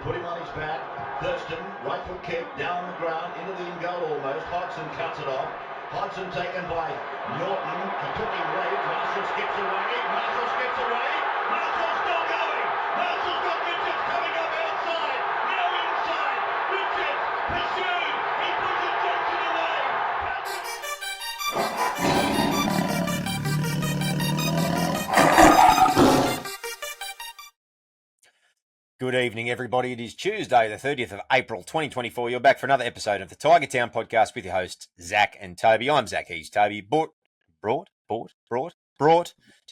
put him on his back. Thurston, right foot kick, down the ground, into the in goal almost. Hodgson cuts it off. Hodgson taken by Norton. He took him late. Marshall skips away. Marshall's still going. Marshall's got Richards coming up outside. Now inside. Richards pursued. He puts it Johnson away. Good evening, everybody. It is Tuesday, the 30th of April, 2024. You're back for another episode of the Tiger Town podcast with your hosts, Zac and Toby. I'm Zac, he's Toby. Brought to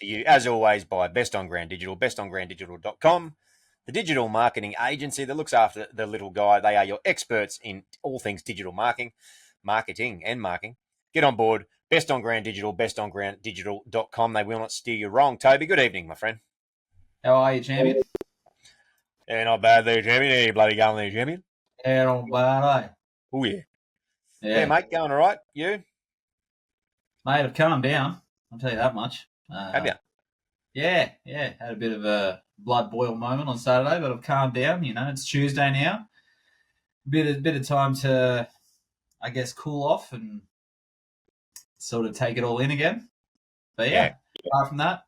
you, as always, by Best on Ground Digital, bestongrounddigital.com, the digital marketing agency that looks after the little guy. They are your experts in all things digital marketing. Get on board, Best on Ground Digital, bestongrounddigital.com. They will not steer you wrong. Toby, good evening, my friend. How are you, champion? Yeah, not bad there, champion. Yeah, you bloody going there, champion. Yeah, not bad, eh? Oh, yeah. Yeah, mate, going all right? You? Mate, I've calmed down. I'll tell you that much. Have you? Yeah. Had a bit of a blood boil moment on Saturday, but I've calmed down. You know, it's Tuesday now. Bit of time to, I guess, cool off and sort of take it all in again. But yeah. Apart from that,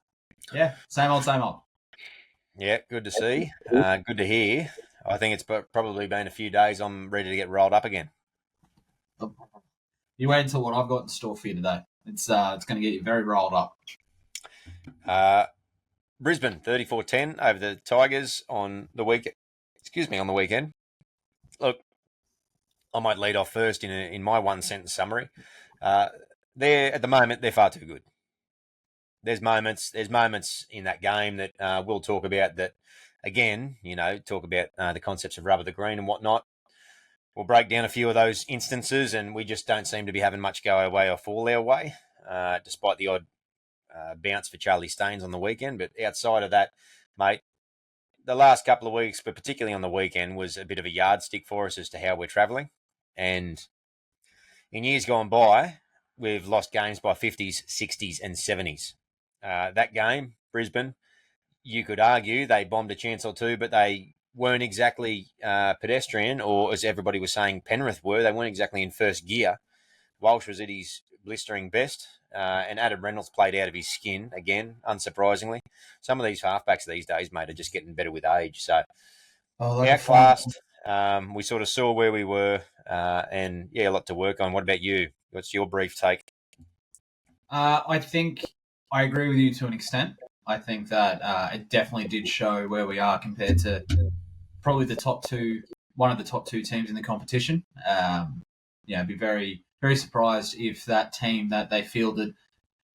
yeah, same old. Yeah, good to see. Good to hear. I think it's probably been a few days. I'm ready to get rolled up again. You wait until what I've got in store for you today. It's going to get you very rolled up. Brisbane 34-10 over the Tigers on the weekend. On the weekend. Look, I might lead off first in my one sentence summary. They're at the moment they're far too good. There's moments in that game that we'll talk about that, again, talk about the concepts of rubber the green and whatnot. We'll break down a few of those instances, and we just don't seem to be having much go our way or fall our way, despite the odd bounce for Charlie Staines on the weekend. But outside of that, mate, the last couple of weeks, but particularly on the weekend, was a bit of a yardstick for us as to how we're travelling. And in years gone by, we've lost games by 50s, 60s and 70s. That game, Brisbane, you could argue they bombed a chance or two, but they weren't exactly pedestrian, or as everybody was saying, Penrith were. They weren't exactly in first gear. Walsh was at his blistering best, and Adam Reynolds played out of his skin, again, unsurprisingly. Some of these halfbacks these days, mate, are just getting better with age. So, outclassed. We sort of saw where we were, and, yeah, a lot to work on. What about you? What's your brief take? I think I agree with you to an extent. I think that it definitely did show where we are compared to probably one of the top two teams in the competition. I'd be very, very surprised if that team that they fielded,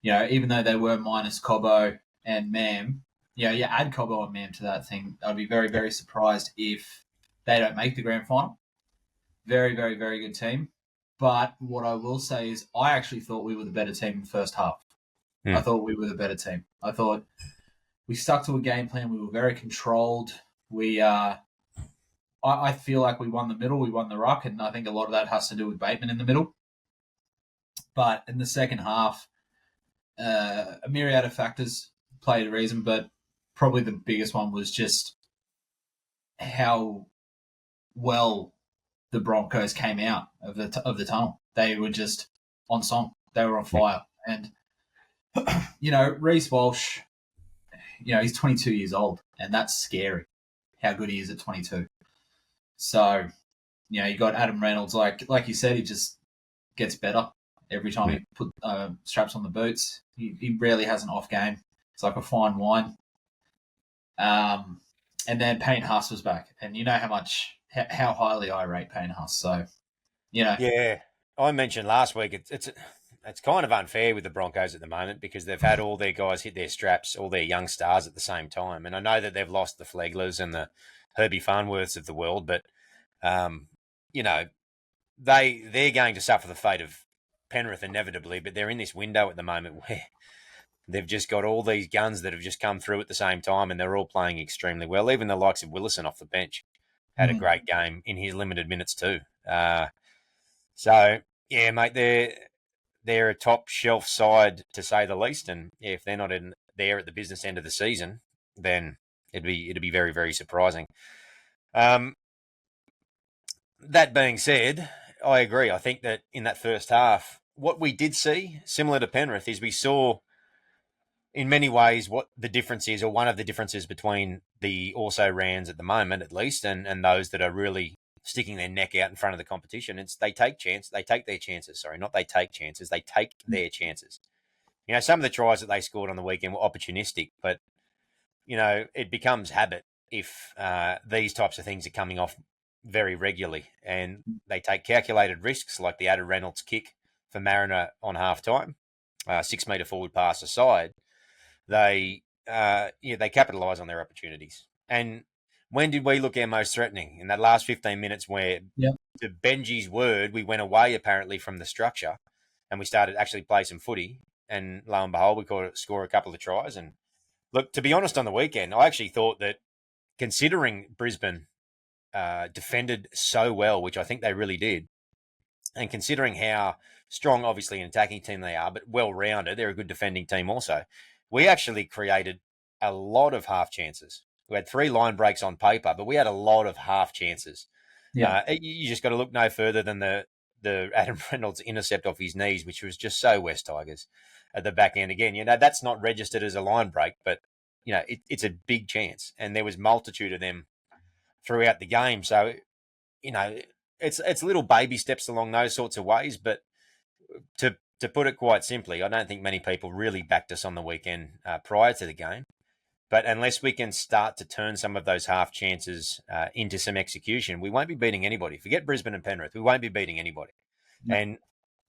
even though they were minus Cobbo and Mam, you add Cobbo and Mam to that thing, I'd be very, very surprised if they don't make the grand final. Very, very, very good team. But what I will say is I actually thought we were the better team in the first half. I thought we were the better team. I thought we stuck to a game plan. We were very controlled. I feel like we won the middle, we won the ruck, and I think a lot of that has to do with Bateman in the middle. But in the second half, a myriad of factors played a reason, but probably the biggest one was just how well the Broncos came out of the tunnel. They were just on song. They were on fire. And Reece Walsh, he's 22 years old, and that's scary how good he is at 22. So, you got Adam Reynolds, like you said, he just gets better every time he put straps on the boots. He rarely has an off game. It's like a fine wine. And then Payne Haas was back, and you know how highly I rate Payne Haas. So, Yeah, I mentioned last week it's kind of unfair with the Broncos at the moment because they've had all their guys hit their straps, all their young stars at the same time. And I know that they've lost the Fleglers and the Herbie Farnworths of the world, but, they're going to suffer the fate of Penrith inevitably, but they're in this window at the moment where they've just got all these guns that have just come through at the same time and they're all playing extremely well. Even the likes of Willison off the bench had a great game in his limited minutes too. So, yeah, mate, they're a top shelf side to say the least, and if they're not there at the business end of the season, then it'd be very, very surprising. That being said, I agree. I think that in that first half, what we did see, similar to Penrith, is we saw in many ways what the difference is, or one of the differences between the also rans at the moment, at least, and those that are really sticking their neck out in front of the competition. It's they take their chances. Sorry, not they take chances. They take their chances. You know, some of the tries that they scored on the weekend were opportunistic, but you know, it becomes habit if these types of things are coming off very regularly, and they take calculated risks, like the Adam Reynolds kick for Mariner on halftime, 6 metre forward pass aside. They capitalise on their opportunities. And when did we look our most threatening? In that last 15 minutes, where, to Benji's word, we went away apparently from the structure and we started actually play some footy. And lo and behold, we score a couple of tries. And look, to be honest, on the weekend, I actually thought that, considering Brisbane defended so well, which I think they really did, and considering how strong, obviously, an attacking team they are, but well-rounded, they're a good defending team also, we actually created a lot of half chances. We had 3 line breaks on paper, but we had a lot of half chances. Yeah. You just got to look no further than the Adam Reynolds intercept off his knees, which was just so West Tigers at the back end. Again, you know, that's not registered as a line break, but, you know, it's a big chance. And there was multitude of them throughout the game. So, you know, it's little baby steps along those sorts of ways. But to put it quite simply, I don't think many people really backed us on the weekend prior to the game. But unless we can start to turn some of those half chances into some execution, we won't be beating anybody. Forget Brisbane and Penrith. We won't be beating anybody. No. And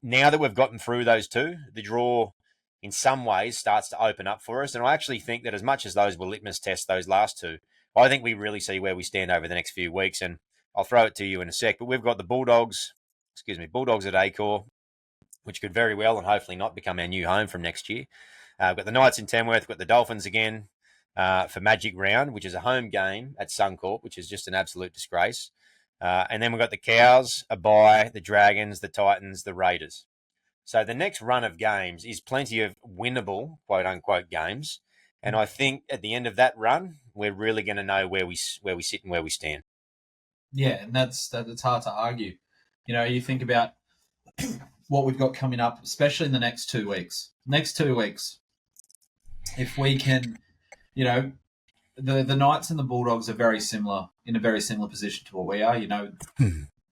now that we've gotten through those two, the draw in some ways starts to open up for us. And I actually think that, as much as those were litmus tests, those last two, I think we really see where we stand over the next few weeks. And I'll throw it to you in a sec. But we've got the Bulldogs at Acor, which could very well and hopefully not become our new home from next year. We've got the Knights in Tamworth, we've got the Dolphins again for Magic Round, which is a home game at Suncorp, which is just an absolute disgrace. And then we've got the Cows, a bye, the Dragons, the Titans, the Raiders. So the next run of games is plenty of winnable, quote-unquote, games. And I think at the end of that run, we're really going to know where we sit and where we stand. Yeah, and that's hard to argue. You know, you think about what we've got coming up, especially in the next 2 weeks. Next 2 weeks, if we can, you know, the Knights and the Bulldogs are in a very similar position to what we are. You know,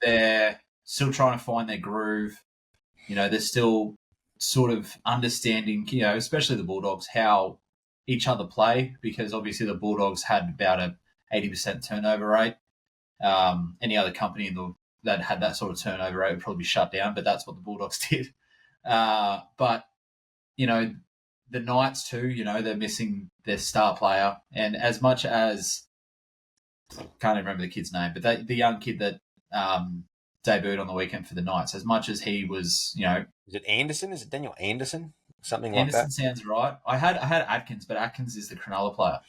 they're still trying to find their groove. You know, they're still sort of understanding, you know, especially the Bulldogs, how each other play, because obviously the Bulldogs had about a 80% turnover rate. Any other company that had that sort of turnover rate would probably be shut down, but that's what the Bulldogs did. But, you know, the Knights too, you know, they're missing their star player. And as much as, can't even remember the kid's name, but the young kid that debuted on the weekend for the Knights, as much as he was, you know... Is it Anderson? Is it Daniel Anderson? Something Anderson like that? Sounds right. I had Atkins, but Atkins is the Cronulla player.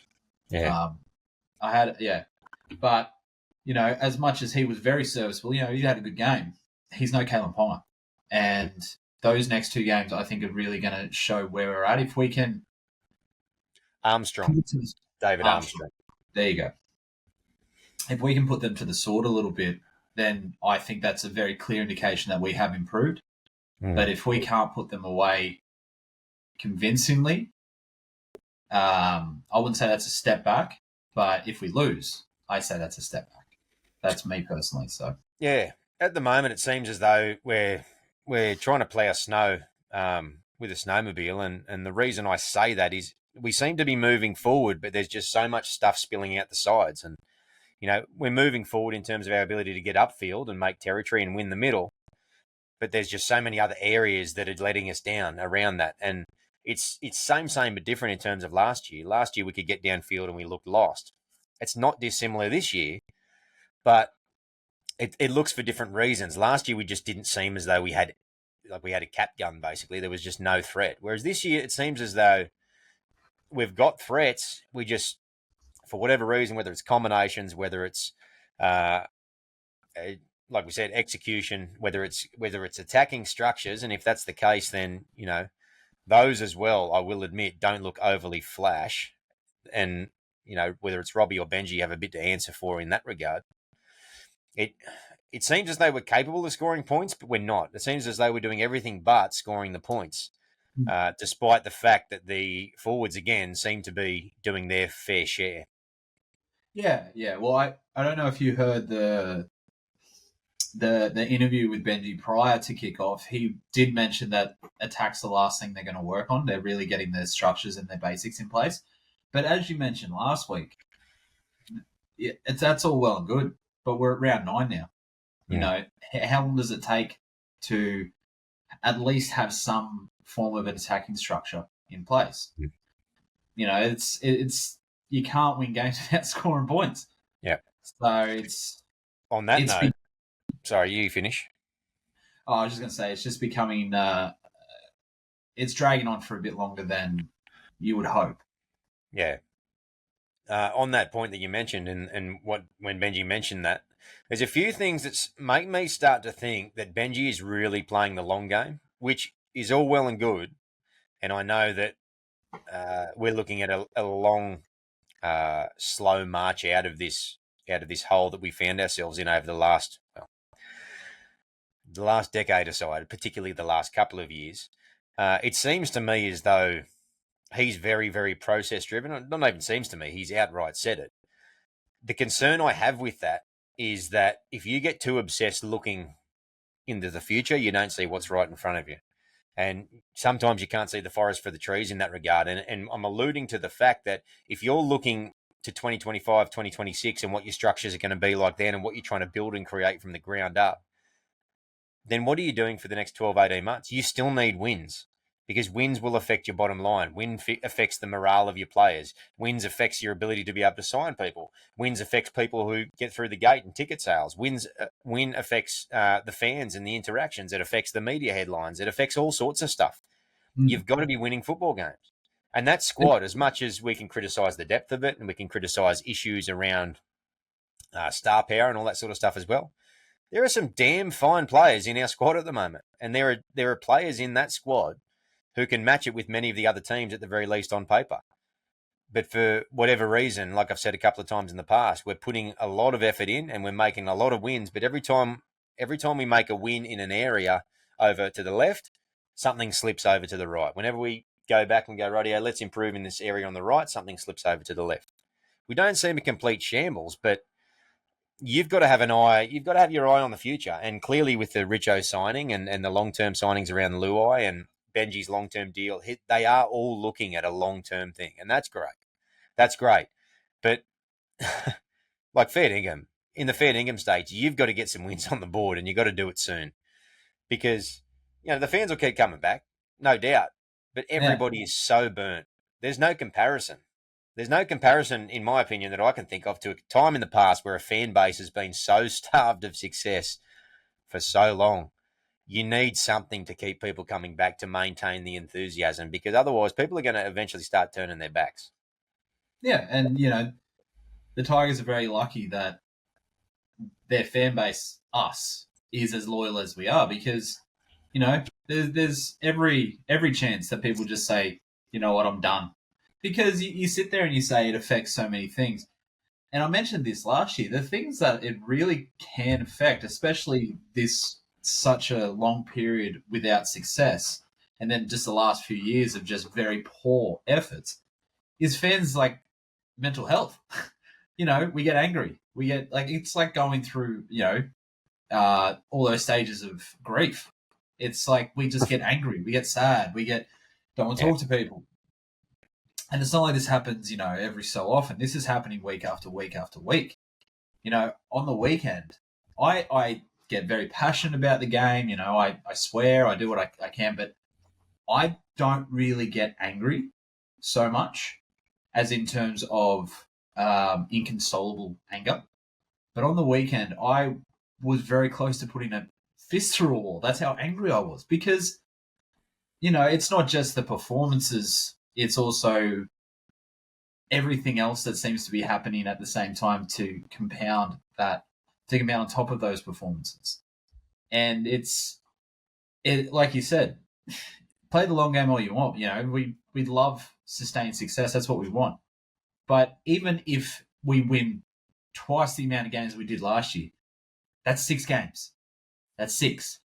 Yeah. But, you know, as much as he was very serviceable, you know, he had a good game. He's no Kalen Ponga. And those next 2 games, I think, are really going to show where we're at. If we can... David Armstrong. There you go. If we can put them to the sword a little bit, then I think that's a very clear indication that we have improved. But if we can't put them away convincingly, I wouldn't say that's a step back. But if we lose, I say that's a step back. That's me personally. So yeah, at the moment it seems as though we're trying to plough snow with a snowmobile, and the reason I say that is we seem to be moving forward, but there's just so much stuff spilling out the sides, and you know, we're moving forward in terms of our ability to get upfield and make territory and win the middle, but there's just so many other areas that are letting us down around that, and it's same but different in terms of last year. Last year we could get downfield and we looked lost. It's not dissimilar this year, but it looks for different reasons. Last year we just didn't seem as though we had a cap gun, basically. There was just no threat. Whereas this year it seems as though we've got threats. We just, for whatever reason, whether it's combinations, whether it's like we said, execution, whether it's attacking structures, and if that's the case, then you know those as well, I will admit, don't look overly flash, and you know whether it's Robbie or Benji have a bit to answer for in that regard. it seems as though we're capable of scoring points, but we're not. It seems as though we're doing everything but scoring the points, despite the fact that the forwards, again, seem to be doing their fair share. Yeah. Well, I don't know if you heard the interview with Benji prior to kickoff. He did mention that attack's the last thing they're going to work on. They're really getting their structures and their basics in place. But as you mentioned last week, that's all well and good, but we're at round 9 now. You know, how long does it take to at least have some form of an attacking structure in place? You know, it's you can't win games without scoring points. Yeah. So it's on that note. Sorry, you finish. Oh, I was just going to say it's just becoming it's dragging on for a bit longer than you would hope. Yeah. On that point that you mentioned, and when Benji mentioned that, there's a few things that make me start to think that Benji is really playing the long game, which is all well and good. And I know that we're looking at a long, slow march out of this hole that we found ourselves in over the last decade or so, particularly the last couple of years. It seems to me as though he's very, very process driven. Not even seems to me, he's outright said it. The concern I have with that is that if you get too obsessed looking into the future, you don't see what's right in front of you. And sometimes you can't see the forest for the trees in that regard. And I'm alluding to the fact that if you're looking to 2025, 2026 and what your structures are going to be like then and what you're trying to build and create from the ground up, then what are you doing for the next 12, 18 months? You still need wins, because wins will affect your bottom line. Win affects the morale of your players. Wins affects your ability to be able to sign people. Wins affects people who get through the gate and ticket sales. Win affects the fans and the interactions. It affects the media headlines. It affects all sorts of stuff. You've got to be winning football games. And that squad, as much as we can criticise the depth of it and we can criticise issues around star power and all that sort of stuff as well, there are some damn fine players in our squad at the moment. And there are players in that squad who can match it with many of the other teams at the very least on paper. But for whatever reason, like I've said a couple of times in the past, we're putting a lot of effort in and we're making a lot of wins. But every time we make a win in an area over to the left, something slips over to the right. Whenever we go back and go, rightio, let's improve in this area on the right, something slips over to the left. We don't seem a complete shambles, but you've got to have an eye. You've got to have your eye on the future. And clearly with the Richo signing and the long-term signings around Luai and Benji's long-term deal, they are all looking at a long-term thing. And that's great. That's great. But like fair dinkum, in the fair dinkum stage, you've got to get some wins on the board and you've got to do it soon. Because, the fans will keep coming back, no doubt. But everybody is so burnt. There's no comparison. There's no comparison, in my opinion, that I can think of to a time in the past where a fan base has been so starved of success for so long. You need something to keep people coming back to maintain the enthusiasm, because otherwise people are going to eventually start turning their backs. Yeah, and, the Tigers are very lucky that their fan base, us, is as loyal as we are, because, there's every chance that people just say, you know what, I'm done. Because you sit there and you say it affects so many things. And I mentioned this last year, the things that it really can affect, especially this such a long period without success, and then just the last few years of just very poor efforts, is fans like mental health. We get angry. We get it's like going through, all those stages of grief. It's like we just get angry. We get sad. We don't want to talk to people. And it's not like this happens, every so often. This is happening week after week after week. On the weekend, I get very passionate about the game. I swear, I do what I can, but I don't really get angry so much as in terms of inconsolable anger. But on the weekend, I was very close to putting a fist through a wall. That's how angry I was, because, it's not just the performances. It's also everything else that seems to be happening at the same time to compound on top of those performances. And like you said, play the long game all you want. We love sustained success. That's what we want. But even if we win twice the amount of games we did last year, That's 6 games. That's 6.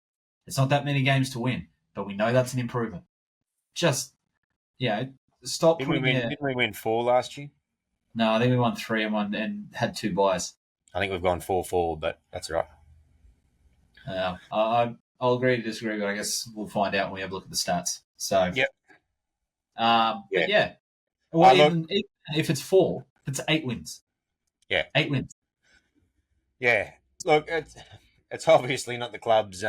It's not that many games to win, but we know that's an improvement. Just, stop Didn't we putting win? it. Didn't we win 4 last year? No, I think we won 3 and had 2 buys. I think we've gone 4-4, but that's all right. I'll agree to disagree, but I guess we'll find out when we have a look at the stats. So, Yep. But yeah. Well, Look, even if it's 4, it's 8 wins. Yeah. 8 wins. Yeah. Look, it's obviously not the club's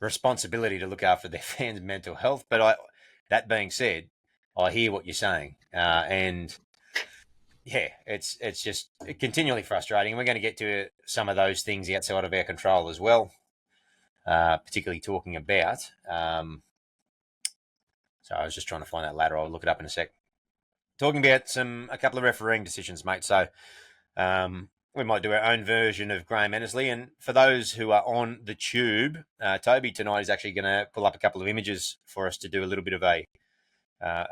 responsibility to look after their fans' mental health. But that being said, I hear what you're saying, and yeah, it's just continually frustrating. And we're going to get to some of those things outside of our control as well, particularly talking about. So I was just trying to find that ladder. I'll look it up in a sec. Talking about a couple of refereeing decisions, mate. So we might do our own version of Graham Ennisley. And for those who are on the tube, Toby tonight is actually going to pull up a couple of images for us to do a little bit of a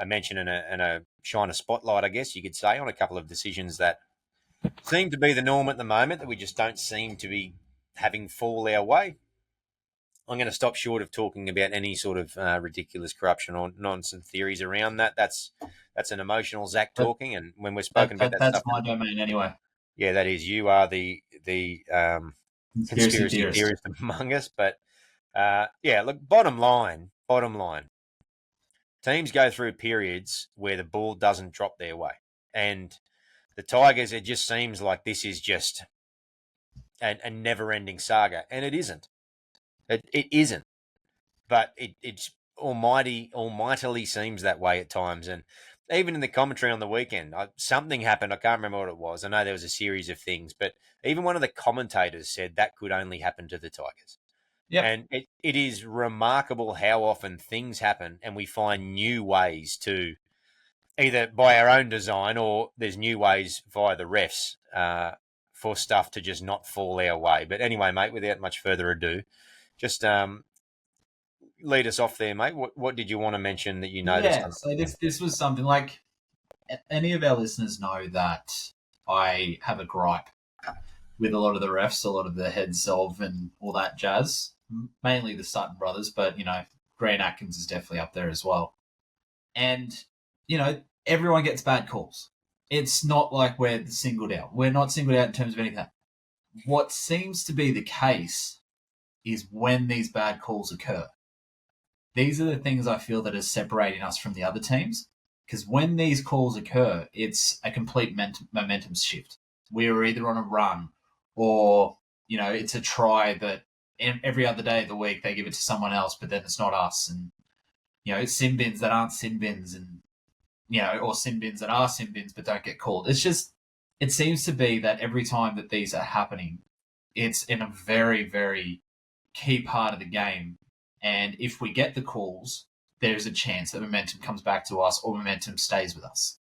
mention and a shine a spotlight, I guess you could say, on a couple of decisions that seem to be the norm at the moment that we just don't seem to be having fall our way. I'm going to stop short of talking about any sort of ridiculous corruption or nonsense theories around that. That's an emotional Zac talking, and when we're spoken about that that's stuff, my domain anyway. Yeah, that is. You are the conspiracy theorist among us. But look, bottom line, teams go through periods where the ball doesn't drop their way, and the Tigers, it just seems like this is just a never-ending saga, and it isn't. It isn't, but it's almightily seems that way at times. And even in the commentary on the weekend, something happened. I can't remember what it was. I know there was a series of things, but even one of the commentators said that could only happen to the Tigers. Yeah, and it is remarkable how often things happen, and we find new ways to either by our own design or there's new ways via the refs for stuff to just not fall our way. But anyway, mate, without much further ado, just lead us off there, mate. What did you want to mention that you noticed? Yeah, so this was something like any of our listeners know that I have a gripe with a lot of the refs, a lot of the heads of and all that jazz, mainly the Sutton brothers, but, Grant Atkins is definitely up there as well. And, everyone gets bad calls. It's not like we're singled out. We're not singled out in terms of anything. What seems to be the case is when these bad calls occur. These are the things I feel that are separating us from the other teams. Because when these calls occur, it's a complete momentum shift. We're either on a run or, it's a try that every other day of the week they give it to someone else, but then it's not us. And, it's sin bins that aren't sin bins and, or sin bins that are sin bins but don't get called. It's just, it seems to be that every time that these are happening, it's in a very, very key part of the game. And if we get the calls, there's a chance that momentum comes back to us or momentum stays with us.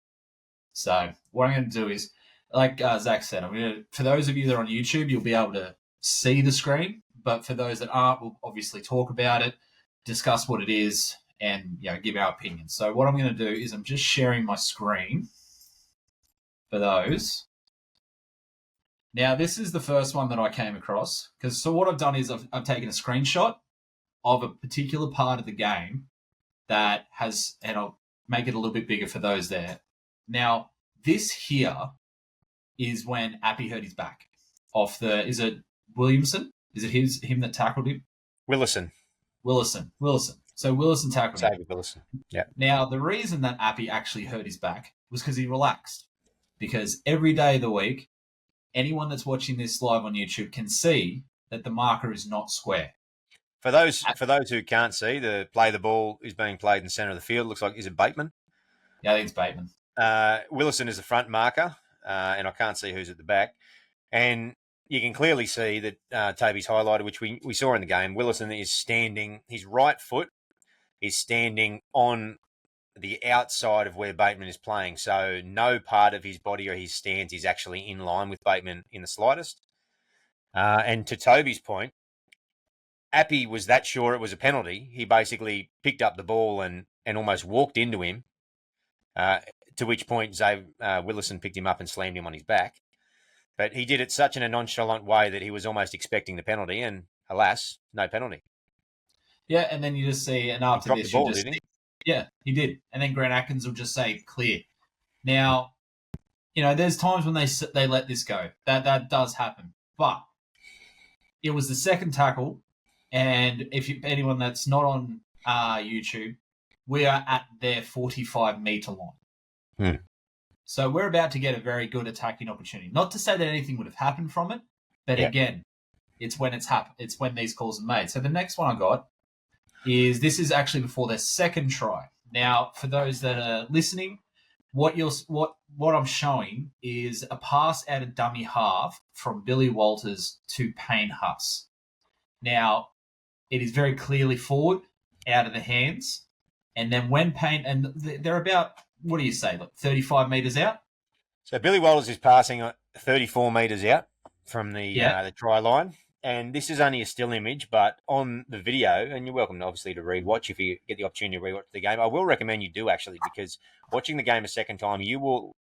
So what I'm going to do is, like Zac said, for those of you that are on YouTube, you'll be able to see the screen. But for those that aren't, we'll obviously talk about it, discuss what it is, and give our opinion. So what I'm going to do is I'm just sharing my screen for those. Now, this is the first one that I came across. So what I've done is I've taken a screenshot of a particular part of the game that has, and I'll make it a little bit bigger for those there. Now, this here is when Appy hurt his back off is it Williamson? Is it him that tackled him? Willison. So Willison tackled him. Willison. Yeah. Now, the reason that Appy actually hurt his back was because he relaxed. Because every day of the week, anyone that's watching this live on YouTube can see that the marker is not square. For those who can't see, the ball is being played in the centre of the field. Looks like, is it Bateman? Yeah, I think it's Bateman. Willison is the front marker, and I can't see who's at the back. And you can clearly see that Toby's highlighted, which we saw in the game. Willison is standing, his right foot is standing on the outside of where Bateman is playing. So no part of his body or his stance is actually in line with Bateman in the slightest. And to Toby's point, Appy was that sure it was a penalty. He basically picked up the ball and almost walked into him, to which point Willison picked him up and slammed him on his back. But he did it such in a nonchalant way that he was almost expecting the penalty, and alas, no penalty. Yeah, and then you just see, and He after dropped this, the ball, you just didn't he? yeah, he did, and then Grant Atkins will just say clear. Now, there's times when they let this go. That does happen, but it was the second tackle, and anyone that's not on YouTube, we are at their 45-meter line. Hmm. So we're about to get a very good attacking opportunity. Not to say that anything would have happened from it, but again, it's when it's happened. It's when these calls are made. So the next one I got this is actually before their second try. Now, for those that are listening, what I'm showing is a pass out of dummy half from Billy Walters to Payne Huss. Now, it is very clearly forward, out of the hands, and then when Payne, and they're about, what do you say, like 35 metres out? So Billy Walters is passing 34 metres out from the try line. And this is only a still image, but on the video, and you're welcome, obviously, to rewatch if you get the opportunity to rewatch the game. I will recommend you do, actually, because watching the game a second time, you will,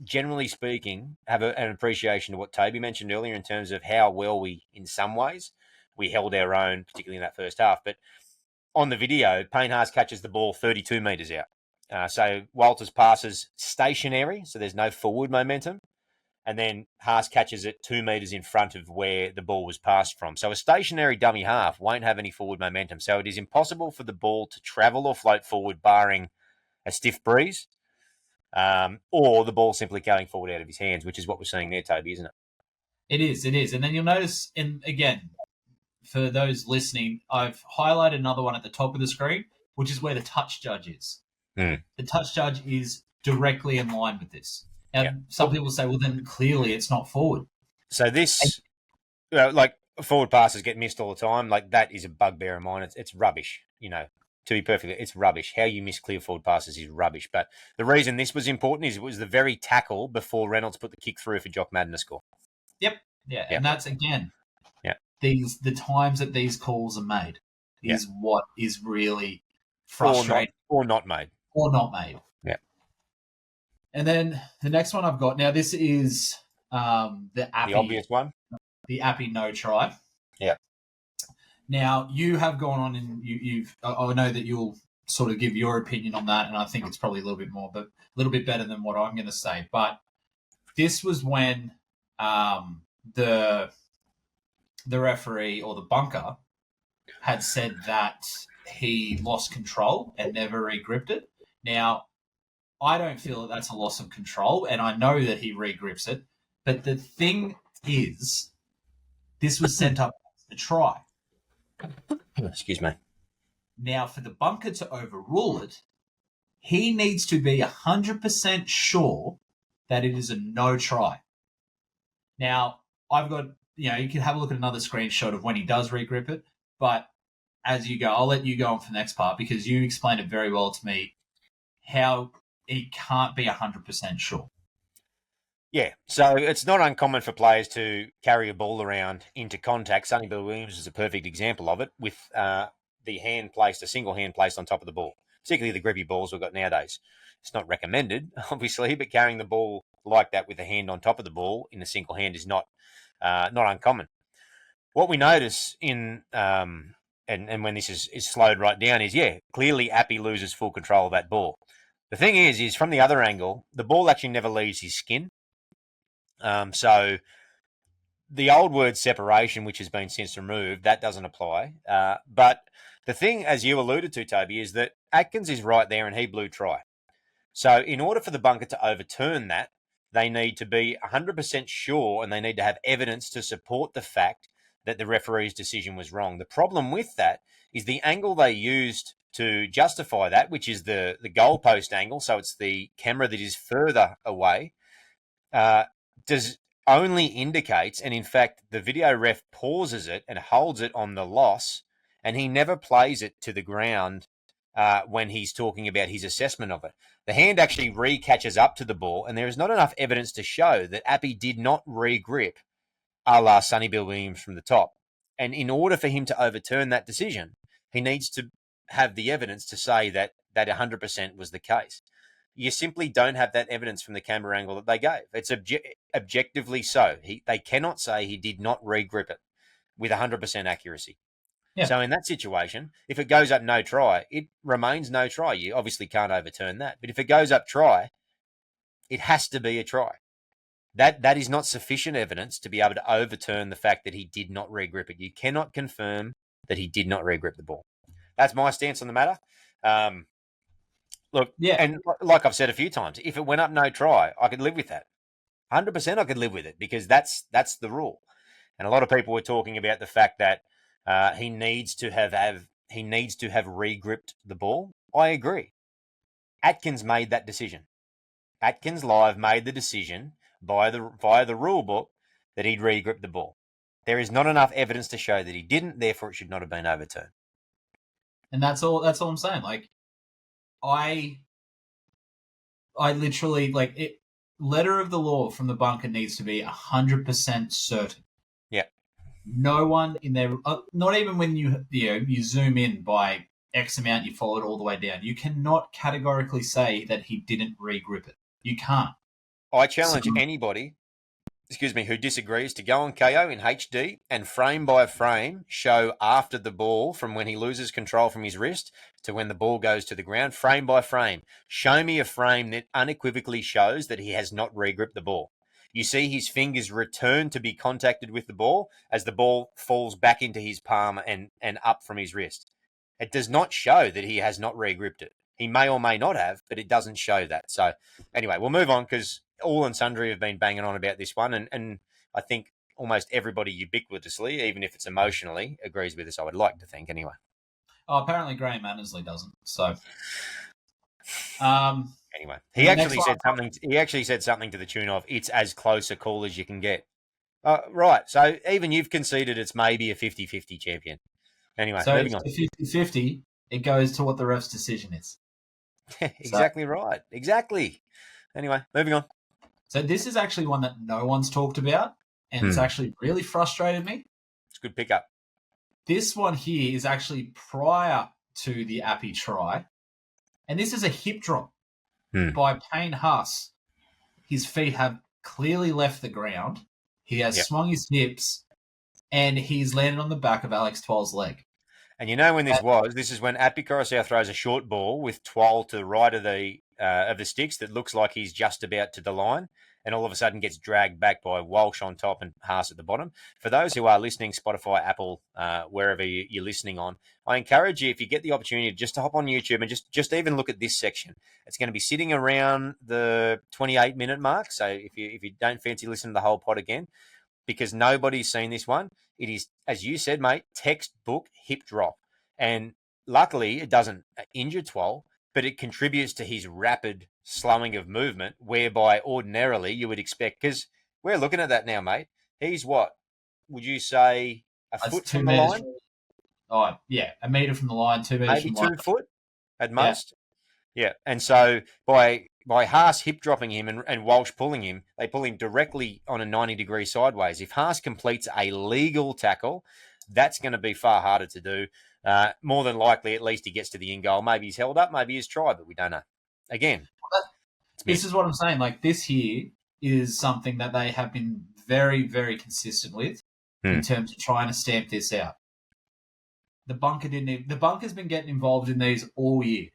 generally speaking, have an appreciation of what Toby mentioned earlier in terms of how well in some ways, we held our own, particularly in that first half. But on the video, Payne Haas catches the ball 32 metres out. So Walters passes stationary, so there's no forward momentum. And then Haas catches it 2 metres in front of where the ball was passed from. So a stationary dummy half won't have any forward momentum. So it is impossible for the ball to travel or float forward, barring a stiff breeze, or the ball simply going forward out of his hands, which is what we're seeing there, Toby, isn't it? It is. And then you'll notice, and again, for those listening, I've highlighted another one at the top of the screen, which is where the touch judge is. Mm. The touch judge is directly in line with this. And some people say, well, then clearly it's not forward. So this, like forward passes get missed all the time. Like that is a bugbear of mine. It's rubbish, to be perfectly, it's rubbish. How you miss clear forward passes is rubbish. But the reason this was important is it was the very tackle before Reynolds put the kick through for Jock Madden to score. Yep. And that's, again, the times that these calls are made is what is really frustrating. Or not made. Yeah. And then the next one I've got, now this is the Appy. The obvious one? The Appy no try. Yeah. Now, you have gone on and I know that you'll sort of give your opinion on that, and I think it's probably a little bit better than what I'm going to say. But this was when the referee or the bunker had said that he lost control and never re-gripped it. Now, I don't feel that that's a loss of control, and I know that he re-grips it. But the thing is, this was sent up as a try. Excuse me. Now, for the bunker to overrule it, he needs to be 100% sure that it is a no try. Now, I've got, you can have a look at another screenshot of when he does re-grip it, but as you go, I'll let you go on for the next part because you explained it very well to me how he can't be 100% sure. Yeah, so it's not uncommon for players to carry a ball around into contact. Sonny Bill Williams is a perfect example of it with a single hand placed on top of the ball, particularly the grippy balls we've got nowadays. It's not recommended, obviously, but carrying the ball like that with a hand on top of the ball in a single hand is not uncommon. What we notice in and when this is slowed right down is, clearly Appy loses full control of that ball. The thing is from the other angle, the ball actually never leaves his skin. So the old word separation, which has been since removed, that doesn't apply. But the thing, as you alluded to, Toby, is that Atkins is right there and he blew try. So in order for the bunker to overturn that, they need to be 100% sure and they need to have evidence to support the fact that the referee's decision was wrong. The problem with that is the angle they used to justify that, which is the goalpost angle, so it's the camera that is further away, does only indicates, and in fact, the video ref pauses it and holds it on the loss, and he never plays it to the ground when he's talking about his assessment of it. The hand actually re-catches up to the ball, and there is not enough evidence to show that Appy did not re-grip a la Sonny Bill Williams from the top. And in order for him to overturn that decision, he needs to have the evidence to say that 100% was the case. You simply don't have that evidence from the camera angle that they gave. It's objectively so. They cannot say he did not re-grip it with 100% accuracy. Yeah. So in that situation, if it goes up no try, it remains no try. You obviously can't overturn that. But if it goes up try, it has to be a try. That is not sufficient evidence to be able to overturn the fact that he did not re-grip it. You cannot confirm that he did not re-grip the ball. That's my stance on the matter. Look, Yeah. and like I've said a few times, if it went up no try, I could live with that. 100% I could live with it because that's the rule. And a lot of people were talking about the fact that he needs to have re-gripped the ball. I agree. Atkins made that decision. Atkins Live made the decision via the rule book that he'd re-gripped the ball. There is not enough evidence to show that he didn't, therefore it should not have been overturned. And that's all I'm saying. Like, I literally, like, it, letter of the law from the bunker needs to be 100% certain. Yeah. No one in there, not even when you zoom in by X amount, you follow it all the way down. You cannot categorically say that he didn't re-grip it. You can't. I challenge anybody, who disagrees to go on KO in HD and frame by frame show after the ball from when he loses control from his wrist to when the ball goes to the ground, frame by frame. Show me a frame that unequivocally shows that he has not re-gripped the ball. You see his fingers return to be contacted with the ball as the ball falls back into his palm and up from his wrist. It does not show that he has not re-gripped it. He may or may not have, but it doesn't show that. So anyway, we'll move on because all and sundry have been banging on about this one. And I think almost everybody ubiquitously, even if it's emotionally, agrees with us. I would like to think anyway. Oh, apparently Graham Annesley doesn't. So, anyway, he actually said something to the tune of, "It's as close a call as you can get." Right. So even you've conceded it's maybe a 50-50 champion. Anyway, so moving on. 50-50, it goes to what the ref's decision is. Exactly right. Exactly. Anyway, moving on. So this is actually one that no one's talked about, and it's actually really frustrated me. It's a good pickup. This one here is actually prior to the Appy try, and this is a hip drop by Payne Haas. His feet have clearly left the ground. He has swung his hips, and he's landed on the back of Alex Twal's leg. And you know when this is when Appy Coruscant throws a short ball with Twal to the right of the sticks that looks like he's just about to the line, and all of a sudden gets dragged back by Walsh on top and Haas at the bottom. For those who are listening, Spotify, Apple, wherever you're listening on, I encourage you, if you get the opportunity, just to hop on YouTube and just even look at this section. It's going to be sitting around the 28-minute mark. So if you don't fancy listening to the whole pod again, because nobody's seen this one, it is, as you said, mate, textbook hip drop. And luckily, it doesn't injure Twal, but it contributes to his rapid slowing of movement, whereby ordinarily you would expect, because we're looking at that now, mate. He's what? Would you say a foot from the line? Oh, yeah, a metre from the line, 2 metres Maybe from the line. 2 foot at most. Yeah. And so by Haas hip dropping him and Walsh pulling him, they pull him directly on a 90-degree sideways. If Haas completes a legal tackle, that's going to be far harder to do. More than likely, at least he gets to the in goal. Maybe he's held up, maybe he's tried, but we don't know. Again, this is what I'm saying. Like, this here is something that they have been very, very consistent with in terms of trying to stamp this out. The bunker's been getting involved in these all year.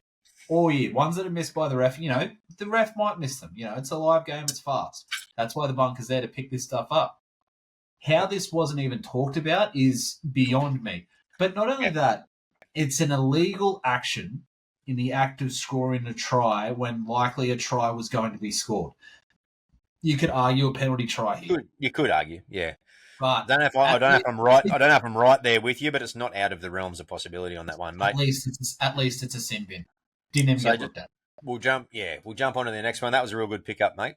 Ones that are missed by the ref, the ref might miss them. It's a live game, it's fast. That's why the bunker's there to pick this stuff up. How this wasn't even talked about is beyond me. But not only that, it's an illegal action in the act of scoring a try when likely a try was going to be scored. You could argue a penalty try here. You could argue, yeah. But I don't know if I'm right. I don't know if I'm right there with you, but it's not out of the realms of possibility on that one, mate. At least it's a sin bin. Didn't even get looked at. We'll jump on to the next one. That was a real good pickup, mate.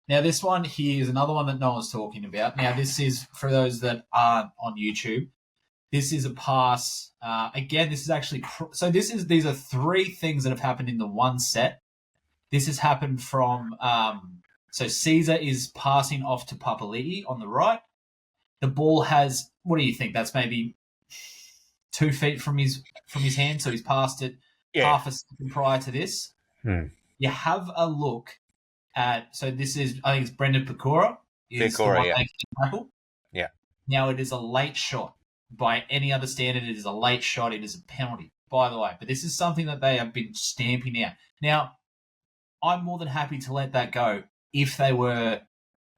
Now, this one here is another one that no one's talking about. Now, this is, for those that aren't on YouTube, this is a pass. Again, this is actually... So these are three things that have happened in the one set. This has happened from... So Caesar is passing off to Papali'i on the right. The ball has... What do you think? That's maybe 2 feet from his hand, so he's passed it half a second prior to this. you have a look at. So this is, I think it's Brendan Pecora is the one making the tackle. Yeah. Now it is a late shot. By any other standard, it is a late shot. It is a penalty, by the way. But this is something that they have been stamping out. Now, I'm more than happy to let that go if they were,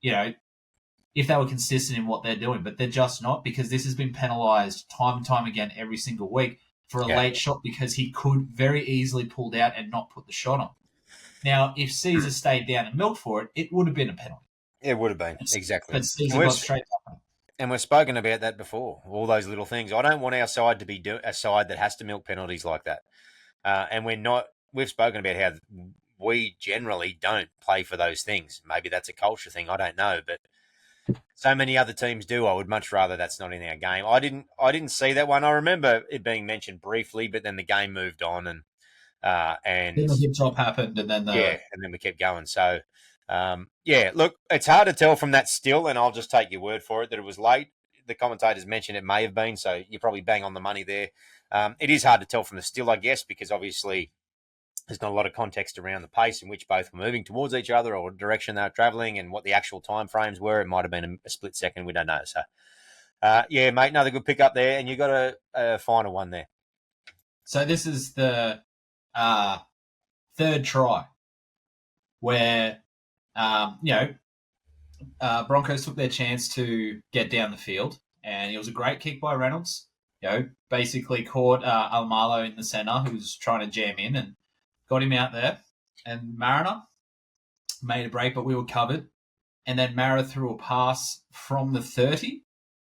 if they were consistent in what they're doing. But they're just not, because this has been penalised time and time again every single week for a late shot, because he could very easily pulled out and not put the shot on. Now, if Caesar stayed down and milked for it, it would have been a penalty. It would have been, exactly. But Caesar got straight up. And we've spoken about that before, all those little things. I don't want our side to be a side that has to milk penalties like that. And we're not. We've spoken about how we generally don't play for those things. Maybe that's a culture thing. I don't know. But so many other teams do. I would much rather that's not in our game. I didn't see that one. I remember it being mentioned briefly, but then the game moved on, and then the hip drop happened, and then and then we kept going. So. Look, it's hard to tell from that still, and I'll just take your word for it that it was late. The commentators mentioned it may have been, so you're probably bang on the money there. It is hard to tell from the still, I guess, because obviously there's not a lot of context around the pace in which both were moving towards each other or direction they were travelling and what the actual time frames were. It might have been a split second. We don't know. So, mate, another good pick up there, and you got a final one there. So this is the third try where... Broncos took their chance to get down the field, and it was a great kick by Reynolds. Basically caught Almalo in the centre, who was trying to jam in, and got him out there. And Mariner made a break, but we were covered. And then Mara threw a pass from the 30,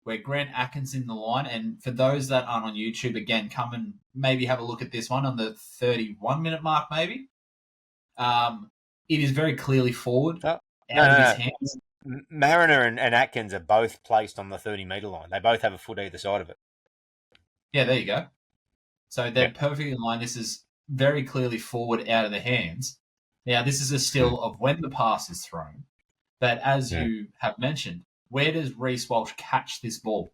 where Grant Atkins in the line. And for those that aren't on YouTube, again, come and maybe have a look at this one on the 31-minute mark, maybe. It is very clearly forward out of his hands. Mariner and Atkins are both placed on the 30-metre line. They both have a foot either side of it. Yeah, there you go. So they're perfectly in line. This is very clearly forward out of the hands. Now, this is a still of when the pass is thrown. But as you have mentioned, where does Reece Walsh catch this ball?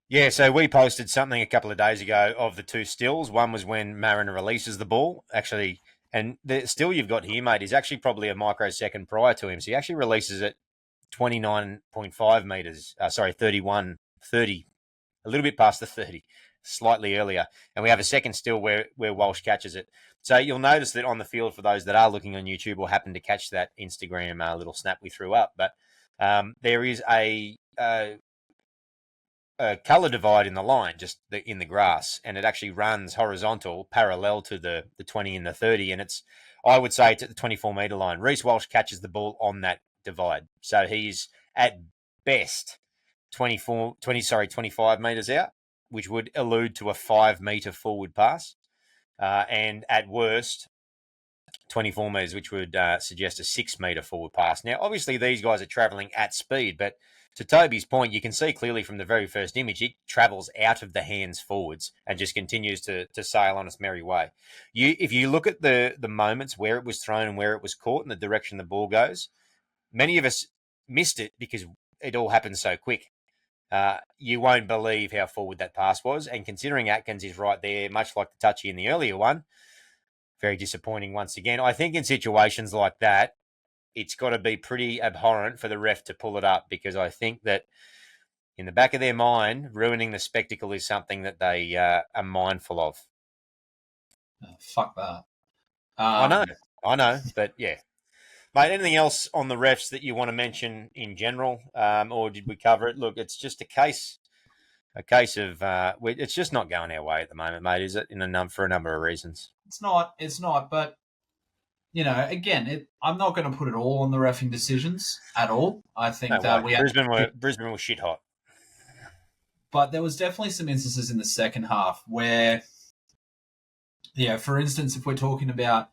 Yeah, so we posted something a couple of days ago of the two stills. One was when Mariner releases the ball, actually... And the still you've got here, mate, is actually probably a microsecond prior to him. So he actually releases it 29.5 metres. 30, a little bit past the 30, slightly earlier. And we have a second still where Walsh catches it. So you'll notice that on the field, for those that are looking on YouTube or happen to catch that Instagram little snap we threw up, but there is a colour divide in the line, just in the grass, and it actually runs horizontal parallel to the 20 and the 30, and I would say it's at the 24-metre line. Reece Walsh catches the ball on that divide, so he's at best 25 metres out, which would allude to a 5-metre forward pass, and at worst 24 metres, which would suggest a 6-metre forward pass. Now, obviously, these guys are travelling at speed, but to Toby's point, you can see clearly from the very first image, it travels out of the hands forwards and just continues to sail on its merry way. If you look at the moments where it was thrown and where it was caught and the direction the ball goes, many of us missed it because it all happened so quick. You won't believe how forward that pass was. And considering Atkins is right there, much like the touchy in the earlier one, very disappointing once again. I think in situations like that, it's got to be pretty abhorrent for the ref to pull it up, because I think that in the back of their mind, ruining the spectacle is something that they are mindful of. Fuck that. I know, but yeah. Mate, anything else on the refs that you want to mention in general, or did we cover it? Look, it's just a case of it's just not going our way at the moment, mate, is it? For a number of reasons. It's not, but again, I'm not going to put it all on the reffing decisions at all. I think that Brisbane was shit hot. But there was definitely some instances in the second half where, for instance, if we're talking about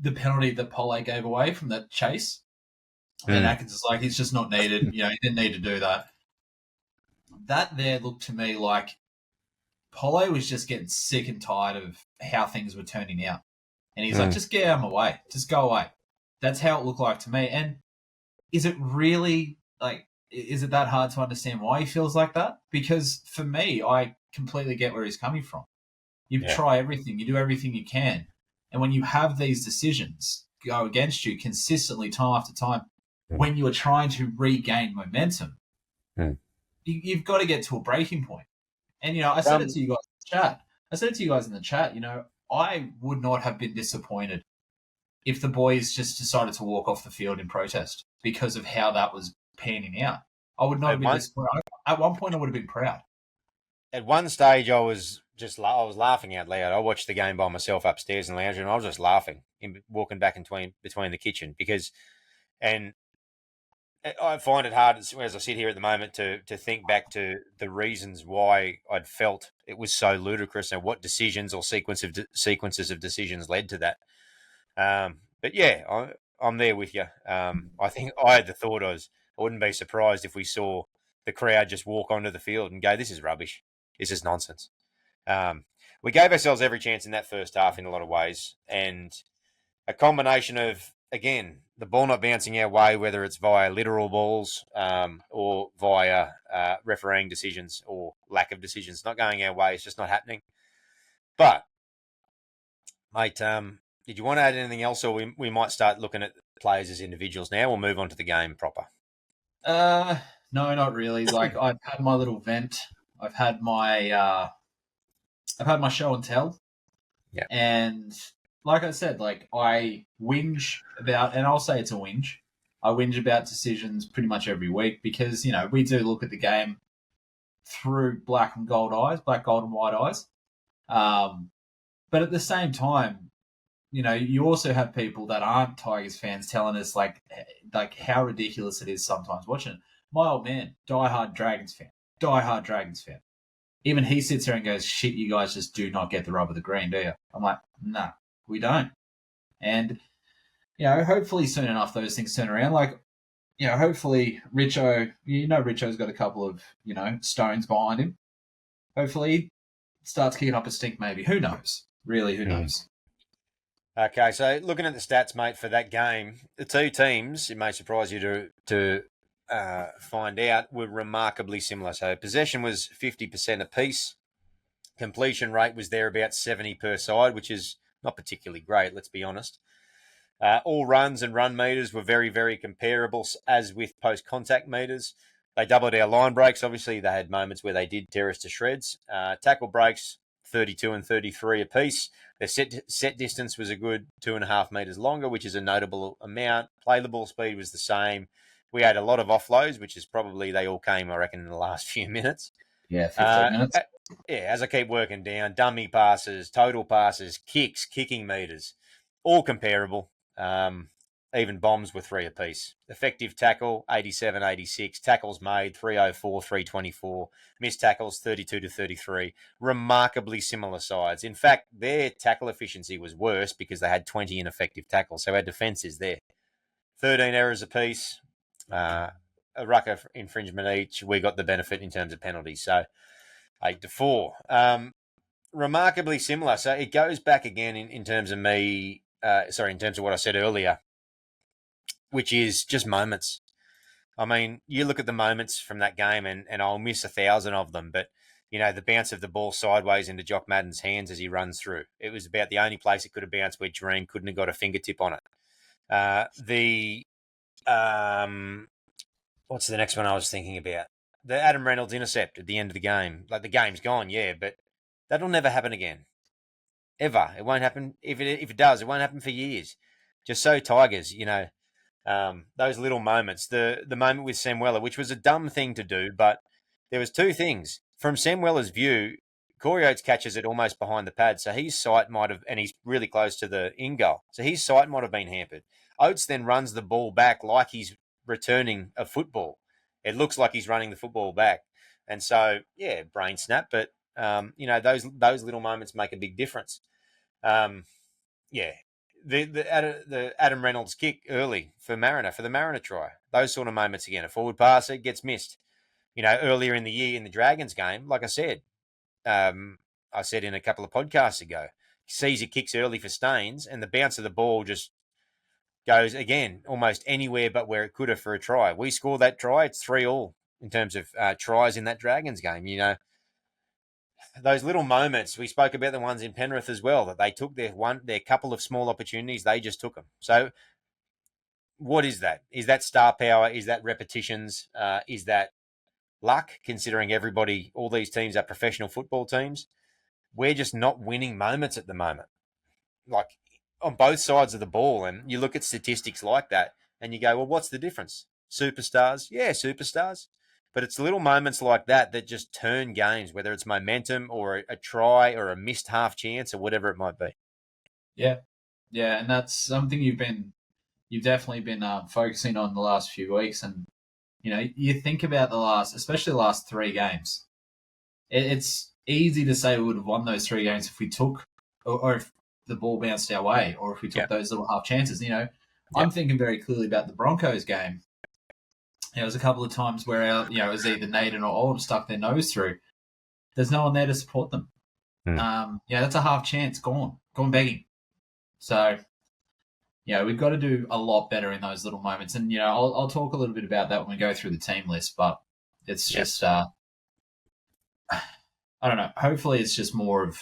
the penalty that Pole gave away from that chase, and Atkins is like, he's just not needed. He didn't need to do that. That there looked to me like Pole was just getting sick and tired of how things were turning out. And he's like, just get out of my way. Just go away. That's how it looked like to me. And is it really, is it that hard to understand why he feels like that? Because for me, I completely get where he's coming from. You try everything. You do everything you can. And when you have these decisions go against you consistently time after time, when you are trying to regain momentum, you've got to get to a breaking point. And, I said it to you guys in the chat. I would not have been disappointed if the boys just decided to walk off the field in protest because of how that was panning out. I would not have been disappointed. At one point, I would have been proud. At one stage, I was laughing out loud. I watched the game by myself upstairs in the lounge room, and I was just laughing, walking back between the kitchen and I find it hard as I sit here at the moment to think back to the reasons why I'd felt it was so ludicrous and what decisions or sequences of decisions led to that. But yeah, I'm there with you. I think I had the thought I wouldn't be surprised if we saw the crowd just walk onto the field and go, "This is rubbish. This is nonsense." We gave ourselves every chance in that first half in a lot of ways, and a combination of, again, the ball not bouncing our way, whether it's via literal balls or via refereeing decisions or lack of decisions, not going our way. It's just not happening. But, mate, did you want to add anything else, or we might start looking at players as individuals now? We'll move on to the game proper. No, not really. Like, I've had my little vent. I've had my show and tell. Yeah. And like I said, I whinge about, and I'll say it's a whinge. I whinge about decisions pretty much every week because, we do look at the game through black, gold, and white eyes. But at the same time, you also have people that aren't Tigers fans telling us like how ridiculous it is sometimes watching it. My old man, diehard Dragons fan. Even he sits there and goes, "Shit, you guys just do not get the rub of the green, do you?" I'm like, "Nah, we don't." And, hopefully soon enough those things turn around. Hopefully Richo's got a couple of, stones behind him. Hopefully he starts kicking up a stink maybe. Who knows? Really, who knows? Okay, so looking at the stats, mate, for that game, the two teams, it may surprise you to find out, were remarkably similar. So possession was 50% apiece. Completion rate was there about 70 per side, which is not particularly great, let's be honest. All runs and run meters were very, very comparable, as with post-contact meters. They doubled our line breaks. Obviously, they had moments where they did tear us to shreds. Tackle breaks, 32 and 33 apiece. Their set distance was a good 2.5 meters longer, which is a notable amount. Play the ball speed was the same. We had a lot of offloads, which is probably, they all came, I reckon, in the last few minutes. Yeah, 15 minutes. As I keep working down, dummy passes, total passes, kicks, kicking meters, all comparable. Even bombs were 3 apiece. Effective tackle, 87, 86. Tackles made, 304, 324. Missed tackles, 32 to 33. Remarkably similar sides. In fact, their tackle efficiency was worse because they had 20 ineffective tackles. So our defence is there. 13 errors apiece. A rucker infringement each. We got the benefit in terms of penalties. So 8 to 4. Remarkably similar. So it goes back again in terms of me, in terms of what I said earlier, which is just moments. I mean, you look at the moments from that game and I'll miss 1,000 of them, but, the bounce of the ball sideways into Jock Madden's hands as he runs through. It was about the only place it could have bounced where Dream couldn't have got a fingertip on it. What's the next one I was thinking about? The Adam Reynolds intercept at the end of the game. Like, the game's gone, yeah, but that'll never happen again. Ever. It won't happen. If it does, it won't happen for years. Just so Tigers, those little moments. The moment with Sam Weller, which was a dumb thing to do, but there was two things. From Sam Weller's view, Corey Oates catches it almost behind the pad, so his sight might have, and he's really close to the in goal, so his sight might have been hampered. Oates then runs the ball back like he's returning a football. It looks like he's running the football back. And so, yeah, brain snap, but, those little moments make a big difference. The Adam Reynolds kick early for the Mariner try. Those sort of moments again. A forward pass, it gets missed. Earlier in the year in the Dragons game, like I said, I said in a couple of podcasts ago, Caesar kicks early for Staines and the bounce of the ball just goes, again, almost anywhere but where it could have for a try. We score that try, it's 3-3 in terms of tries in that Dragons game. those little moments, we spoke about the ones in Penrith as well, that they took their couple of small opportunities, they just took them. So what is that? Is that star power? Is that repetitions? Is that luck, considering all these teams are professional football teams? We're just not winning moments at the moment, like on both sides of the ball. And you look at statistics like that and you go, well, what's the difference? Superstars? Yeah, superstars. But it's little moments like that that just turn games, whether it's momentum or a try or a missed half chance or whatever it might be. Yeah, yeah, and that's something you've definitely been focusing on the last few weeks. And you think about especially the last three games. It's easy to say we would have won those three games if we took, or if the ball bounced our way, or if we took those little half chances. I'm thinking very clearly about the Broncos game. There was a couple of times where it was either Naden or Oldham stuck their nose through. There's no one there to support them. That's a half chance gone begging. So, we've got to do a lot better in those little moments. And, I'll talk a little bit about that when we go through the team list, but it's just, I don't know. Hopefully it's just more of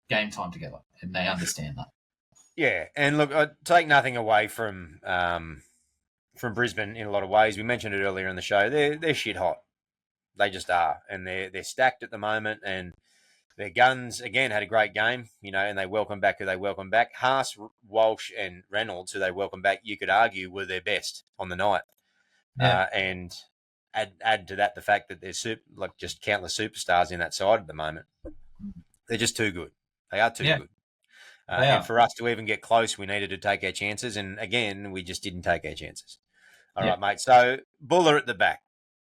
game time together and they understand that. Yeah. And look, I take nothing away from Brisbane in a lot of ways. We mentioned it earlier in the show. They're shit hot. They just are. And they're stacked at the moment. And their guns, again, had a great game, and they welcome back who they welcome back. Haas, Walsh, and Reynolds, who they welcome back, you could argue were their best on the night. Yeah. And add to that the fact that there's just countless superstars in that side at the moment. They're just too good. They are too good. And for us to even get close, we needed to take our chances. And again, we just didn't take our chances. All right, mate. So Buller at the back.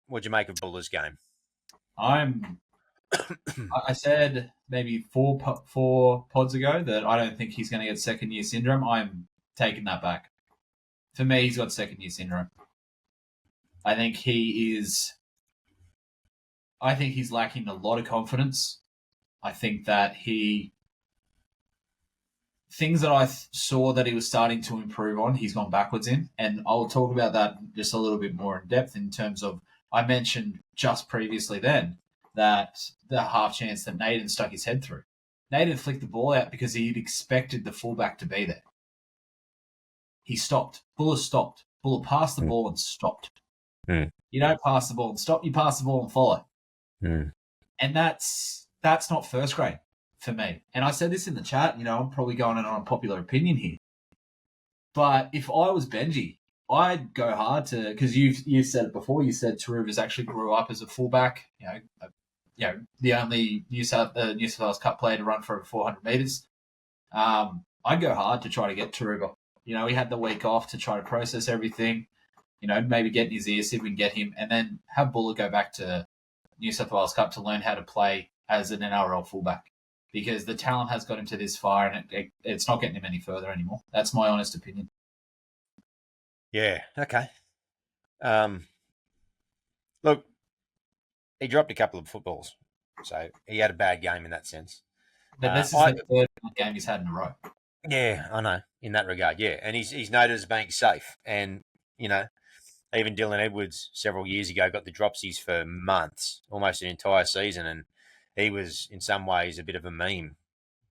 What'd you make of Buller's game? I said maybe four pods ago that I don't think he's going to get second-year syndrome. I'm taking that back. For me, he's got second-year syndrome. I think he's lacking a lot of confidence. I think that things that I saw that he was starting to improve on, he's gone backwards in. And I'll talk about that just a little bit more in depth in terms of, I mentioned just previously then that the half chance that Naden stuck his head through. Naden flicked the ball out because he'd expected the fullback to be there. He stopped. Buller stopped. Buller passed the ball and stopped. You don't pass the ball and stop. You pass the ball and follow. And that's not first grade for me. And I said this in the chat, I'm probably going on a popular opinion here. But if I was Benji, I'd go hard to, because you've said it before. You said Taruva's actually grew up as a fullback. The only New South Wales Cup player to run for over 400 meters. I'd go hard to try to get Taruva. He had the week off to try to process everything. Maybe get in his ear, see if we can get him, and then have Buller go back to New South Wales Cup to learn how to play as an NRL fullback. Because the talent has got him to this far, and it's not getting him any further anymore. That's my honest opinion. Yeah, okay. Look, he dropped a couple of footballs, so he had a bad game in that sense. But this is the third game he's had in a row. Yeah, I know, in that regard, yeah. And he's noted as being safe. And, even Dylan Edwards several years ago got the dropsies for months, almost an entire season, and he was, in some ways, a bit of a meme.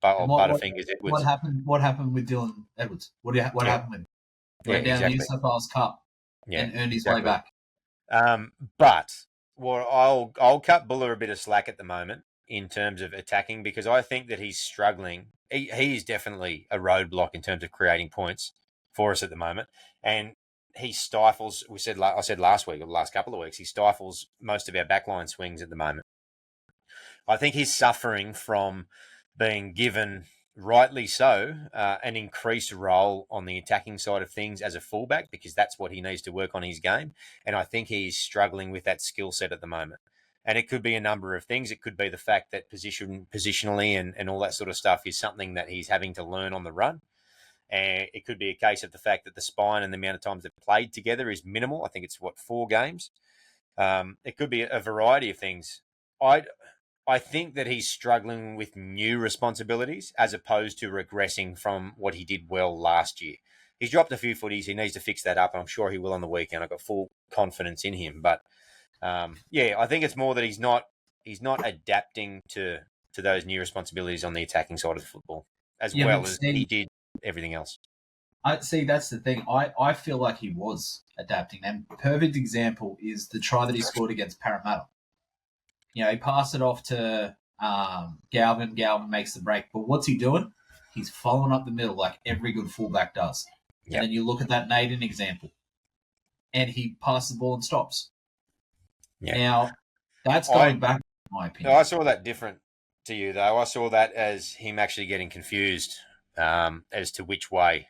Butterfingers Edwards. What happened with Dylan Edwards? What happened with him? Went down the New South Wales Cup and earned his way back. But I'll cut Buller a bit of slack at the moment in terms of attacking, because I think that he's struggling. He is definitely a roadblock in terms of creating points for us at the moment, and he stifles. I said last week or the last couple of weeks, he stifles most of our backline swings at the moment. I think he's suffering from being given, rightly so, an increased role on the attacking side of things as a fullback, because that's what he needs to work on his game. And I think he's struggling with that skill set at the moment. And it could be a number of things. It could be the fact that positionally and all that sort of stuff is something that he's having to learn on the run. And it could be a case of the fact that the spine and the amount of times they've played together is minimal. I think it's, 4 games? It could be a variety of things. I think that he's struggling with new responsibilities as opposed to regressing from what he did well last year. He's dropped a few footies. He needs to fix that up, and I'm sure he will on the weekend. I've got full confidence in him. But, I think it's more that he's not he's not adapting to those new responsibilities on the attacking side of the football as Yeah, well but as see, he did everything else. I see. That's the thing. I feel like he was adapting, and perfect example is the try that he scored against Parramatta. He passed it off to Galvin. Galvin makes the break, but what's he doing? He's following up the middle like every good fullback does. Yep. And then you look at that Naden example, and he passes the ball and stops. Yeah. Now, that's going back, in my opinion. I saw that different to you, though. I saw that as him actually getting confused as to which way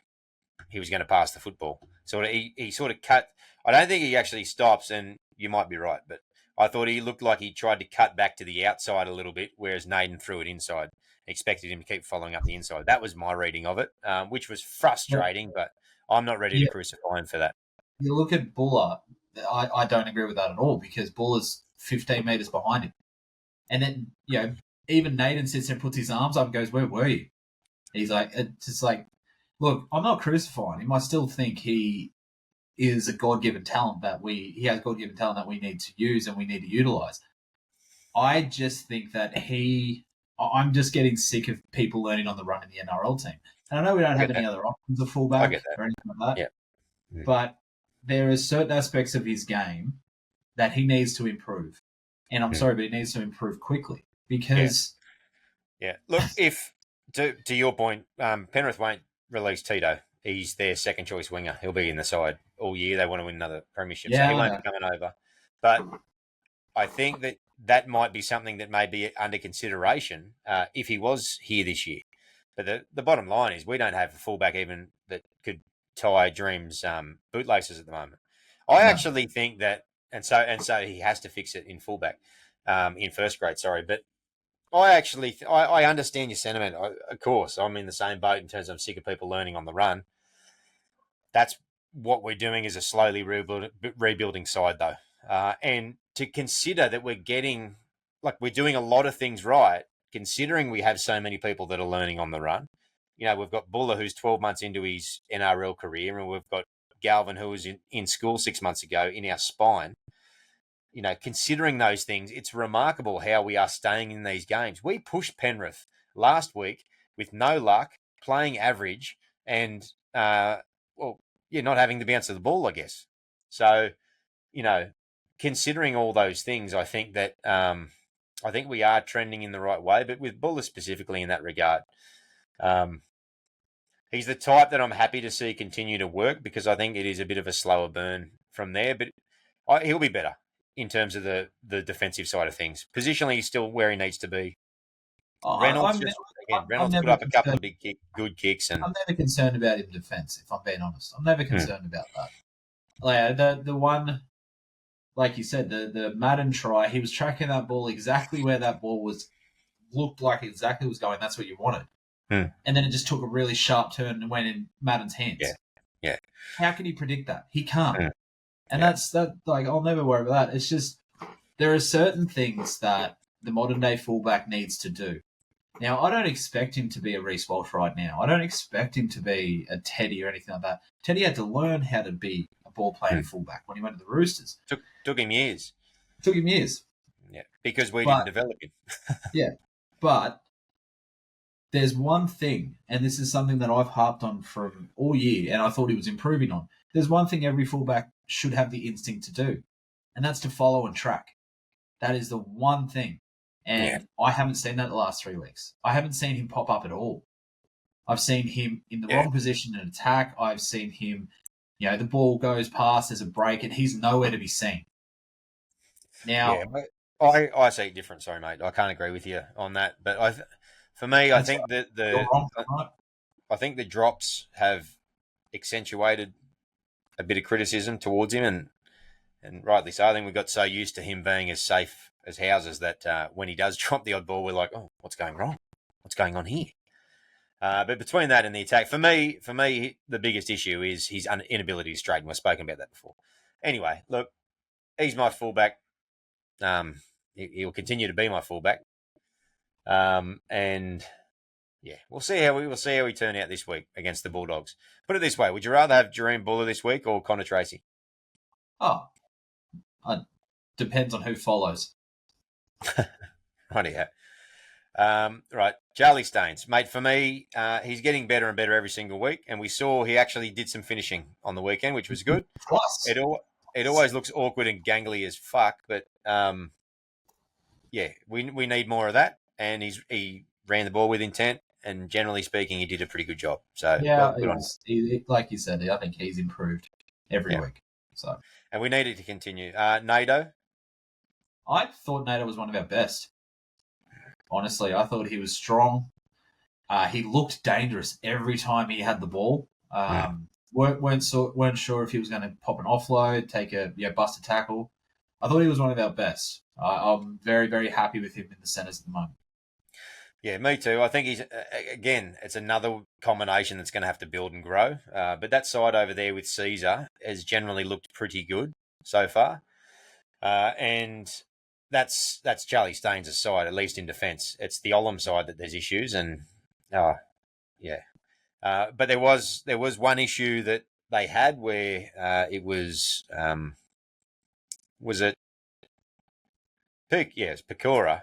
he was going to pass the football. So he sort of cut. I don't think he actually stops, and you might be right, but I thought he looked like he tried to cut back to the outside a little bit, whereas Naden threw it inside. Expected him to keep following up the inside. That was my reading of it, which was frustrating, but I'm not ready to crucify him for that. You look at Buller, I don't agree with that at all because Buller's 15 metres behind him. And then, even Naden sits there and puts his arms up and goes, "Where were you?" He's like, it's just like, look, I'm not crucifying him. I still think he is a God-given talent he has God-given talent that we need to use and we need to utilize. I just think that I'm just getting sick of people learning on the run in the NRL team. And I know we don't have any other options of fullback or anything like that. Yeah. But there are certain aspects of his game that he needs to improve. And I'm sorry, but he needs to improve quickly because... Yeah. Look, if, to your point, Penrith won't release Tito. He's their second choice winger. He'll be in the side all year. They want to win another premiership, so he won't be coming over. But I think that might be something that may be under consideration if he was here this year. But the bottom line is we don't have a fullback even that could tie Dream's bootlaces at the moment. I actually think that, and so he has to fix it in fullback, in first grade. Sorry, but I actually I understand your sentiment. Of course, I'm in the same boat in terms of I'm sick of people learning on the run. That's what we're doing is a slowly rebuilding side, though, and to consider that we're doing a lot of things right, considering we have so many people that are learning on the run. We've got Buller, who's 12 months into his NRL career, and we've got Galvin, who was in school 6 months ago, in our spine. Considering those things, it's remarkable how we are staying in these games. We pushed Penrith last week with no luck, playing average, and not having to bounce the ball, I guess. So, considering all those things, I think that I think we are trending in the right way. But with Buller specifically in that regard, he's the type that I'm happy to see continue to work because I think it is a bit of a slower burn from there. But he'll be better in terms of the defensive side of things. Positionally, he's still where he needs to be. Reynolds put up a couple of good kicks. And I'm never concerned about him defense, if I'm being honest. I'm never concerned about that. Like, the one, like you said, the Madden try, he was tracking that ball exactly where that ball looked like exactly was going. That's what you wanted. And then it just took a really sharp turn and went in Madden's hands. Yeah. How can he predict that? He can't. And that's that. Like, I'll never worry about that. It's just there are certain things that the modern day fullback needs to do. Now, I don't expect him to be a Reece Walsh right now. I don't expect him to be a Teddy or anything like that. Teddy had to learn how to be a ball-playing fullback when he went to the Roosters. Took him years. Yeah, because we didn't develop him. Yeah, but there's one thing, and this is something that I've harped on from all year, and I thought he was improving on. There's one thing every fullback should have the instinct to do, and that's to follow and track. That is the one thing. And I haven't seen that the last 3 weeks. I haven't seen him pop up at all. I've seen him in the wrong position in attack. I've seen him, the ball goes past, there's a break, and he's nowhere to be seen. Now, I see it different. Sorry, mate. I can't agree with you on that. But I think that I think the drops have accentuated a bit of criticism towards him, and rightly so. I think we got so used to him being as safe as houses that when he does drop the odd ball, we're like, oh, what's going wrong? What's going on here? But between that and the attack, for me, the biggest issue is his inability to straighten. We've spoken about that before. Anyway, look, he's my fullback. He'll continue to be my fullback. And yeah, we'll see how we turn out this week against the Bulldogs. Put it this way: would you rather have Jareem Buller this week or Connor Tracy? Depends on who follows. Rightio. Right, Charlie Staines, mate. For me, he's getting better and better every single week, and we saw he actually did some finishing on the weekend, which was good. Plus, It always looks awkward and gangly as fuck, but yeah, we need more of that. And he ran the ball with intent, and generally speaking, he did a pretty good job. So yeah, well, good on him. like you said, I think he's improved every Yeah. week. So And we need it to continue. NATO, I thought Nader was one of our best. Honestly, I thought he was strong. He looked dangerous every time he had the ball. Weren't sure if he was going to pop an offload, take a bust a tackle. I thought he was one of our best. I'm very, very happy with him in the centres at the moment. Yeah, me too. I think he's, again, it's another combination that's going to have to build and grow. But that side over there with Caesar has generally looked pretty good so far. And that's Charlie Staines' side, at least in defence. It's the Olam side that there's issues, and yeah. But there was one issue that they had where it was it Pecora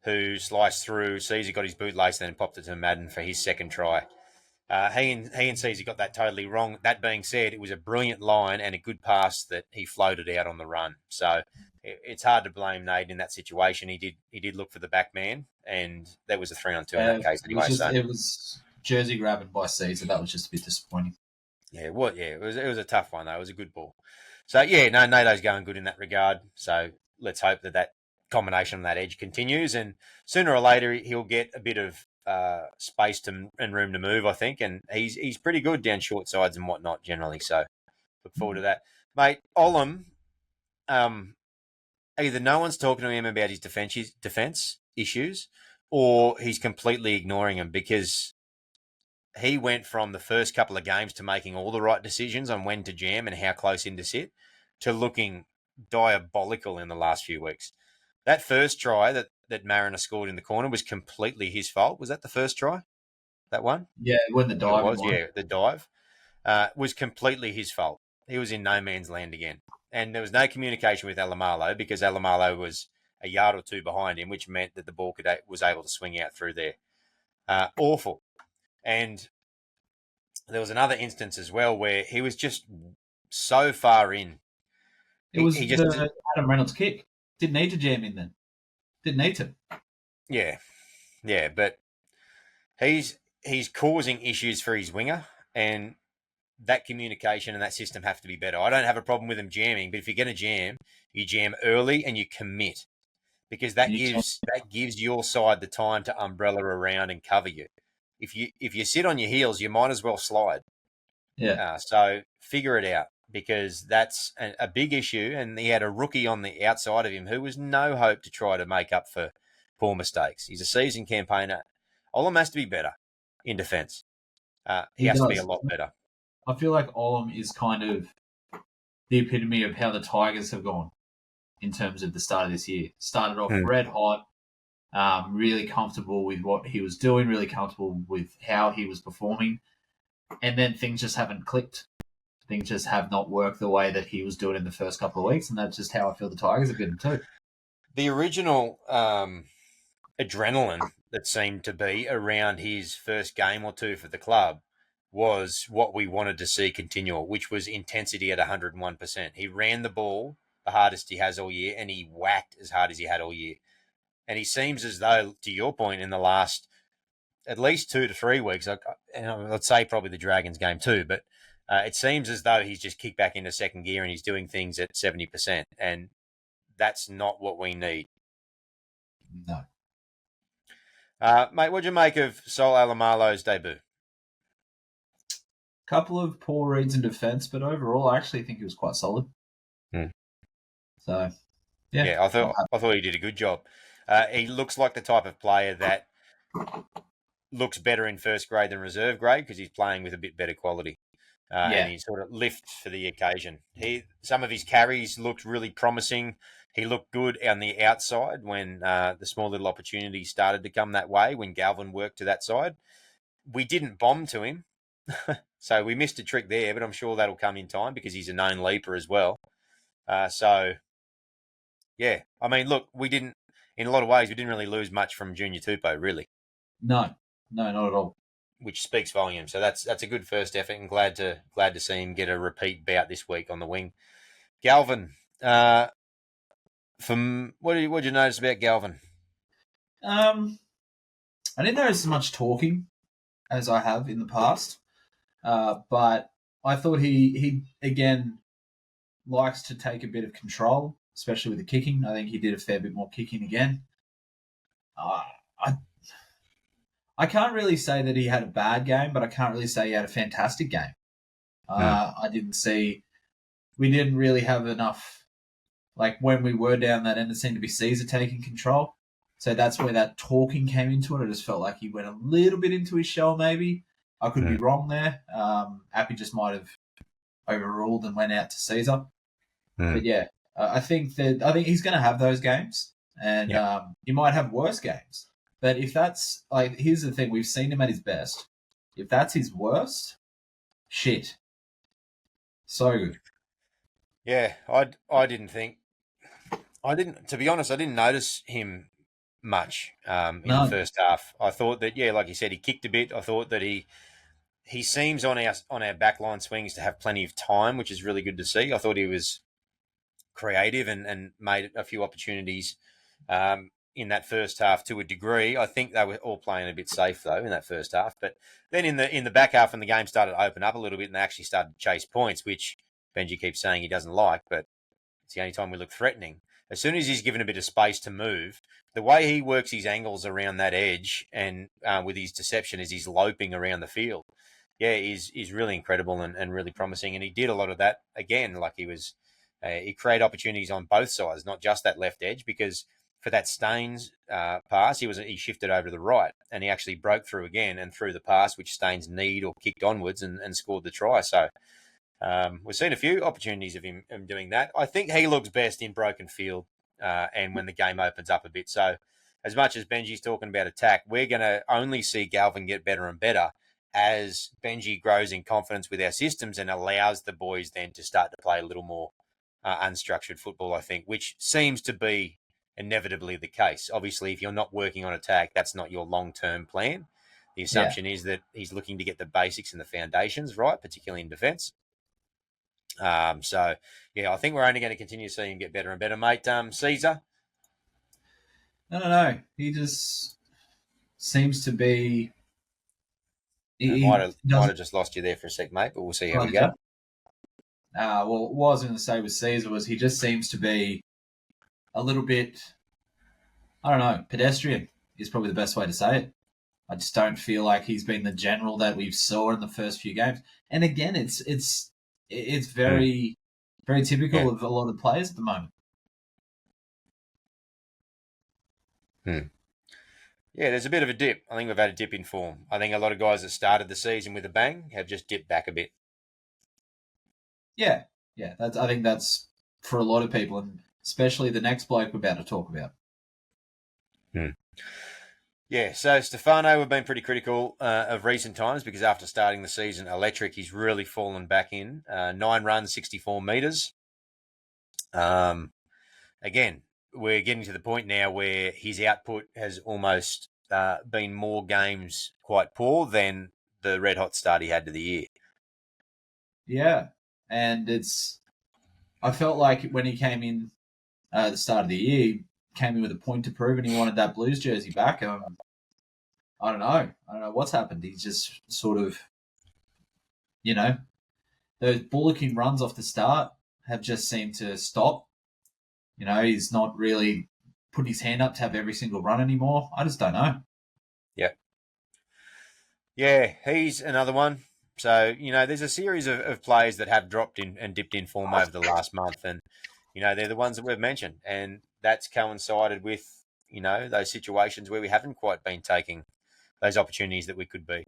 who sliced through. Caesar got his boot laced and then popped it to Madden for his second try. He and Caesar got that totally wrong. That being said, it was a brilliant line and a good pass that he floated out on the run. So it's hard to blame Nade in that situation. He did look for the back man, and that was a 3-on-2 in that case anyway. It was jersey grabbing by Caesar. That was just a bit disappointing. Yeah, it was a tough one though. It was a good ball. So yeah, no, Nato's going good in that regard. So let's hope that combination on that edge continues, and sooner or later he'll get a bit of space and room to move, I think, and he's pretty good down short sides and whatnot generally. So look forward to that, mate. Olam, either no one's talking to him about his defense issues, or he's completely ignoring them, because he went from the first couple of games to making all the right decisions on when to jam and how close in to sit, to looking diabolical in the last few weeks. That first try that Mariner scored in the corner was completely his fault. Was that the first try? That one? Yeah, when the dive was. Yeah, the dive was completely his fault. He was in no man's land again. And there was no communication with Alamalo, because Alamalo was a yard or two behind him, which meant that the ball was able to swing out through there. Awful. And there was another instance as well where he was just so far in. It was the Adam Reynolds kick. Didn't need to jam in then. Didn't need to. Yeah, but he's causing issues for his winger, and that communication and that system have to be better. I don't have a problem with him jamming, but if you're going to jam, you jam early and you commit, because that gives your side the time to umbrella around and cover you. If you sit on your heels, you might as well slide. Yeah. So figure it out, because that's a big issue. And he had a rookie on the outside of him who was no hope to try to make up for poor mistakes. He's a seasoned campaigner. Olam has to be better in defence. He has to be a lot better. I feel like Olam is kind of the epitome of how the Tigers have gone in terms of the start of this year. Started off red hot, really comfortable with what he was doing, really comfortable with how he was performing, and then things just haven't clicked. Things just have not worked the way that he was doing in the first couple of weeks, and that's just how I feel the Tigers have been too. The original adrenaline that seemed to be around his first game or two for the club was what we wanted to see continual, which was intensity at 101%. He ran the ball the hardest he has all year, and he whacked as hard as he had all year. And he seems as though, to your point, in the last at least 2 to 3 weeks, let's say probably the Dragons game too, but it seems as though he's just kicked back into second gear and he's doing things at 70%. And that's not what we need. No. Mate, what'd you make of Sol Alamalo's debut? Couple of poor reads in defence, but overall, I actually think he was quite solid. So, yeah, I thought he did a good job. He looks like the type of player that looks better in first grade than reserve grade, because he's playing with a bit better quality, and he sort of lifts for the occasion. Some of his carries looked really promising. He looked good on the outside when the small little opportunities started to come that way, when Galvin worked to that side. We didn't bomb to him. So we missed a trick there, but I'm sure that'll come in time, because he's a known leaper as well. So, yeah, I mean, look, we didn't. in a lot of ways, we didn't really lose much from Junior Tupou, really, No, not at all. which speaks volumes. So that's a good first effort, and glad to see him get a repeat bout this week on the wing. Galvin, from what did you notice about Galvin? I didn't notice as much talking as I have in the past, but I thought he again likes to take a bit of control, especially with the kicking. I think he did a fair bit more kicking again. I can't really say that he had a bad game, but I can't really say he had a fantastic game. We didn't really have enough, like when we were down that end, it seemed to be Caesar taking control. So that's where that talking came into it. I just felt like he went a little bit into his shell, maybe. I could be wrong there. Appy just might have overruled and went out to Caesar. But yeah, I think he's going to have those games, and he might have worse games. But if that's like, here's the thing: we've seen him at his best. If that's his worst, shit, so good. Yeah, I didn't think. To be honest, I didn't notice him much in the first half. I thought that, like you said, he kicked a bit. I thought that he seems on our backline swings to have plenty of time, which is really good to see. I thought he was creative and made a few opportunities in that first half to a degree. I think they were all playing a bit safe though in that first half. But then in the back half, when the game started to open up a little bit and they actually started to chase points, which Benji keeps saying he doesn't like, but it's the only time we look threatening. As soon as he's given a bit of space to move, the way he works his angles around that edge and with his deception as he's loping around the field, is really incredible and really promising. And he did a lot of that again. Like he created opportunities on both sides, not just that left edge, because for that Staines pass, he shifted over to the right and he actually broke through again and threw the pass, which Staines kneed or kicked onwards and scored the try. So we've seen a few opportunities of him doing that. I think he looks best in broken field and when the game opens up a bit. So as much as Benji's talking about attack, we're going to only see Galvin get better and better as Benji grows in confidence with our systems and allows the boys then to start to play a little more unstructured football, I think, which seems to be inevitably the case. Obviously, if you're not working on attack, that's not your long-term plan. The assumption is that he's looking to get the basics and the foundations right, particularly in defence. I think we're only going to continue to see him get better and better, mate. Caesar? No. He just seems to be... Might have just lost you there for a sec, mate, but we'll see how we go. Well, what I was going to say with Caesar was he just seems to be a little bit, I don't know, pedestrian is probably the best way to say it. I just don't feel like he's been the general that we've saw in the first few games. And again, it's very, very typical of a lot of players at the moment. Yeah, there's a bit of a dip. I think we've had a dip in form. I think a lot of guys that started the season with a bang have just dipped back a bit. Yeah. I think that's for a lot of people, and especially the next bloke we're about to talk about. Yeah, so Stefano, we've been pretty critical of recent times because after starting the season electric, he's really fallen back in. 9 runs, 64 metres. Again, we're getting to the point now where his output has almost been more games quite poor than the red-hot start he had to the year. Yeah, and I felt like when he came in at the start of the year, he came in with a point to prove and he wanted that Blues jersey back. I don't know what's happened. He's just sort of, those bullocking runs off the start have just seemed to stop. He's not really putting his hand up to have every single run anymore. I just don't know. Yeah, he's another one. So, there's a series of players that have dropped in and dipped in form over the last month. And, they're the ones that we've mentioned. And that's coincided with, those situations where we haven't quite been taking those opportunities that we could be.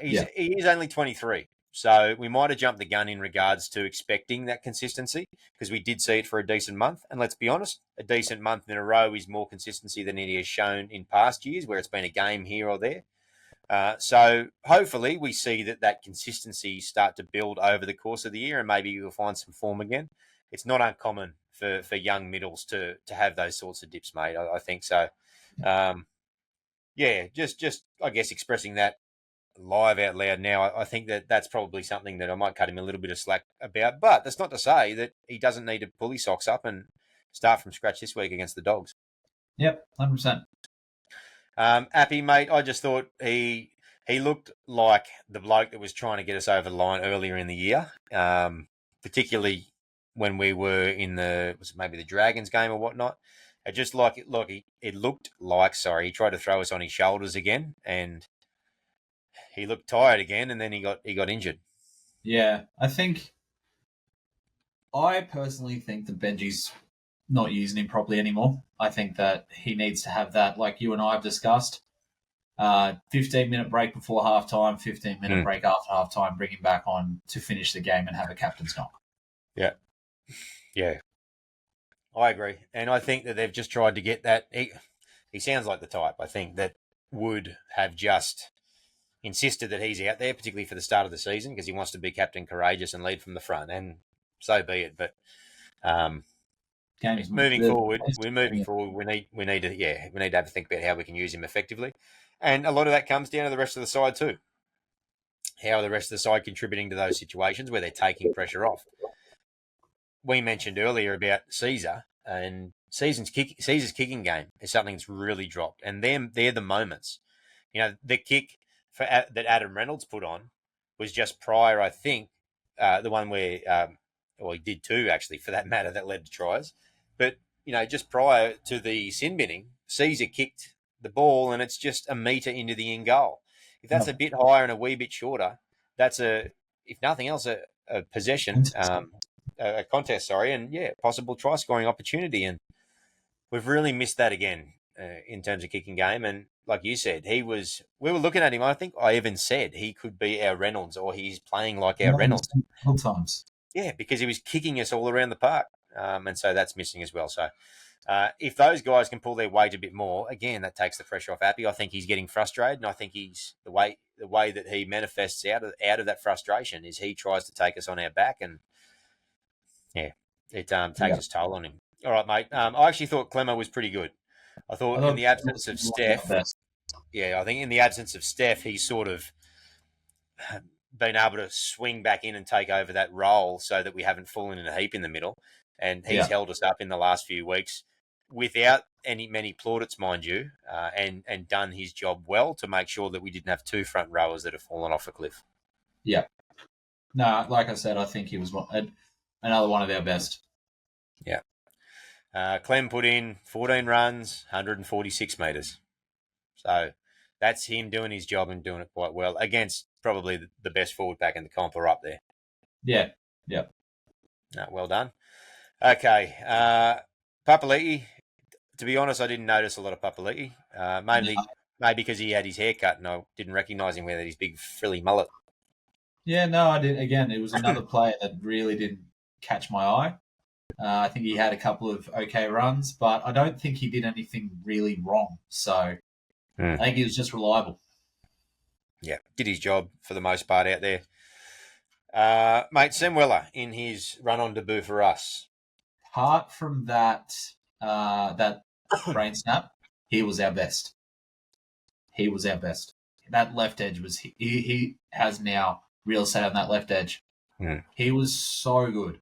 He is only 23. So we might have jumped the gun in regards to expecting that consistency because we did see it for a decent month. And let's be honest, a decent month in a row is more consistency than he has shown in past years where it's been a game here or there. So hopefully we see that consistency start to build over the course of the year and maybe we'll find some form again. It's not uncommon for young middles to have those sorts of dips, mate. I think so. Just I guess expressing that live out loud now, I think that's probably something that I might cut him a little bit of slack about. But that's not to say that he doesn't need to pull his socks up and start from scratch this week against the Dogs. Yep, 100%. Appy, mate, I just thought he looked like the bloke that was trying to get us over the line earlier in the year, particularly when we were in maybe the Dragons game or whatnot. It just it looked like he tried to throw us on his shoulders again, and he looked tired again, and then he got injured. Yeah, I personally think that Benji's not using him properly anymore. I think that he needs to have that, like you and I have discussed, 15-minute break before halftime, 15-minute break after halftime, bring him back on to finish the game and have a captain's knock. Yeah. I agree. And I think that they've just tried to get that. He sounds like the type, I think, that would have just insisted that he's out there, particularly for the start of the season, because he wants to be captain courageous and lead from the front. And so be it. But moving forward, we need to have to think about how we can use him effectively. And a lot of that comes down to the rest of the side too. How are the rest of the side contributing to those situations where they're taking pressure off? We mentioned earlier about Caesar, and Caesar's kicking game is something that's really dropped. And they're the moments. The kick that Adam Reynolds put on was just prior, I think, the one where, he did two, actually, for that matter, that led to tries. But, just prior to the sin binning, Caesar kicked the ball, and it's just a metre into the in goal. If that's a bit higher and a wee bit shorter, that's if nothing else, a possession, a contest, and possible try scoring opportunity. And we've really missed that again in terms of kicking game. And like you said, we were looking at him. I think I even said he could be our Reynolds, or he's playing like our Reynolds. Times. Yeah, because he was kicking us all around the park. And so that's missing as well. So if those guys can pull their weight a bit more, again, that takes the pressure off Appy. I think he's getting frustrated, and I think he's the way that he manifests out of that frustration is he tries to take us on our back, and it takes its toll on him. All right, mate. I actually thought Clemmer was pretty good. I thought in the absence of Steph, I think in the absence of Steph, he's sort of been able to swing back in and take over that role so that we haven't fallen in a heap in the middle. And he's held us up in the last few weeks without many plaudits, mind you, and done his job well to make sure that we didn't have two front rowers that have fallen off a cliff. Yeah. No, like I said, I think he was another one of our best. Yeah. Clem put in 14 runs, 146 metres. So that's him doing his job and doing it quite well against probably the best forward pack in the comp or up there. Yeah. Yep. No, well done. Okay. Papali'i, to be honest, I didn't notice a lot of Papali'i, mainly maybe because he had his hair cut and I didn't recognise him with his big frilly mullet. Yeah, no, I did. Again, it was another player that really didn't catch my eye. I think he had a couple of okay runs, but I don't think he did anything really wrong. So I think he was just reliable. Yeah, did his job for the most part out there. Mate, Sam Weller in his run-on debut for us. Apart from that brain snap, he was our best. He was our best. That left edge was he has now real estate on that left edge. He was so good.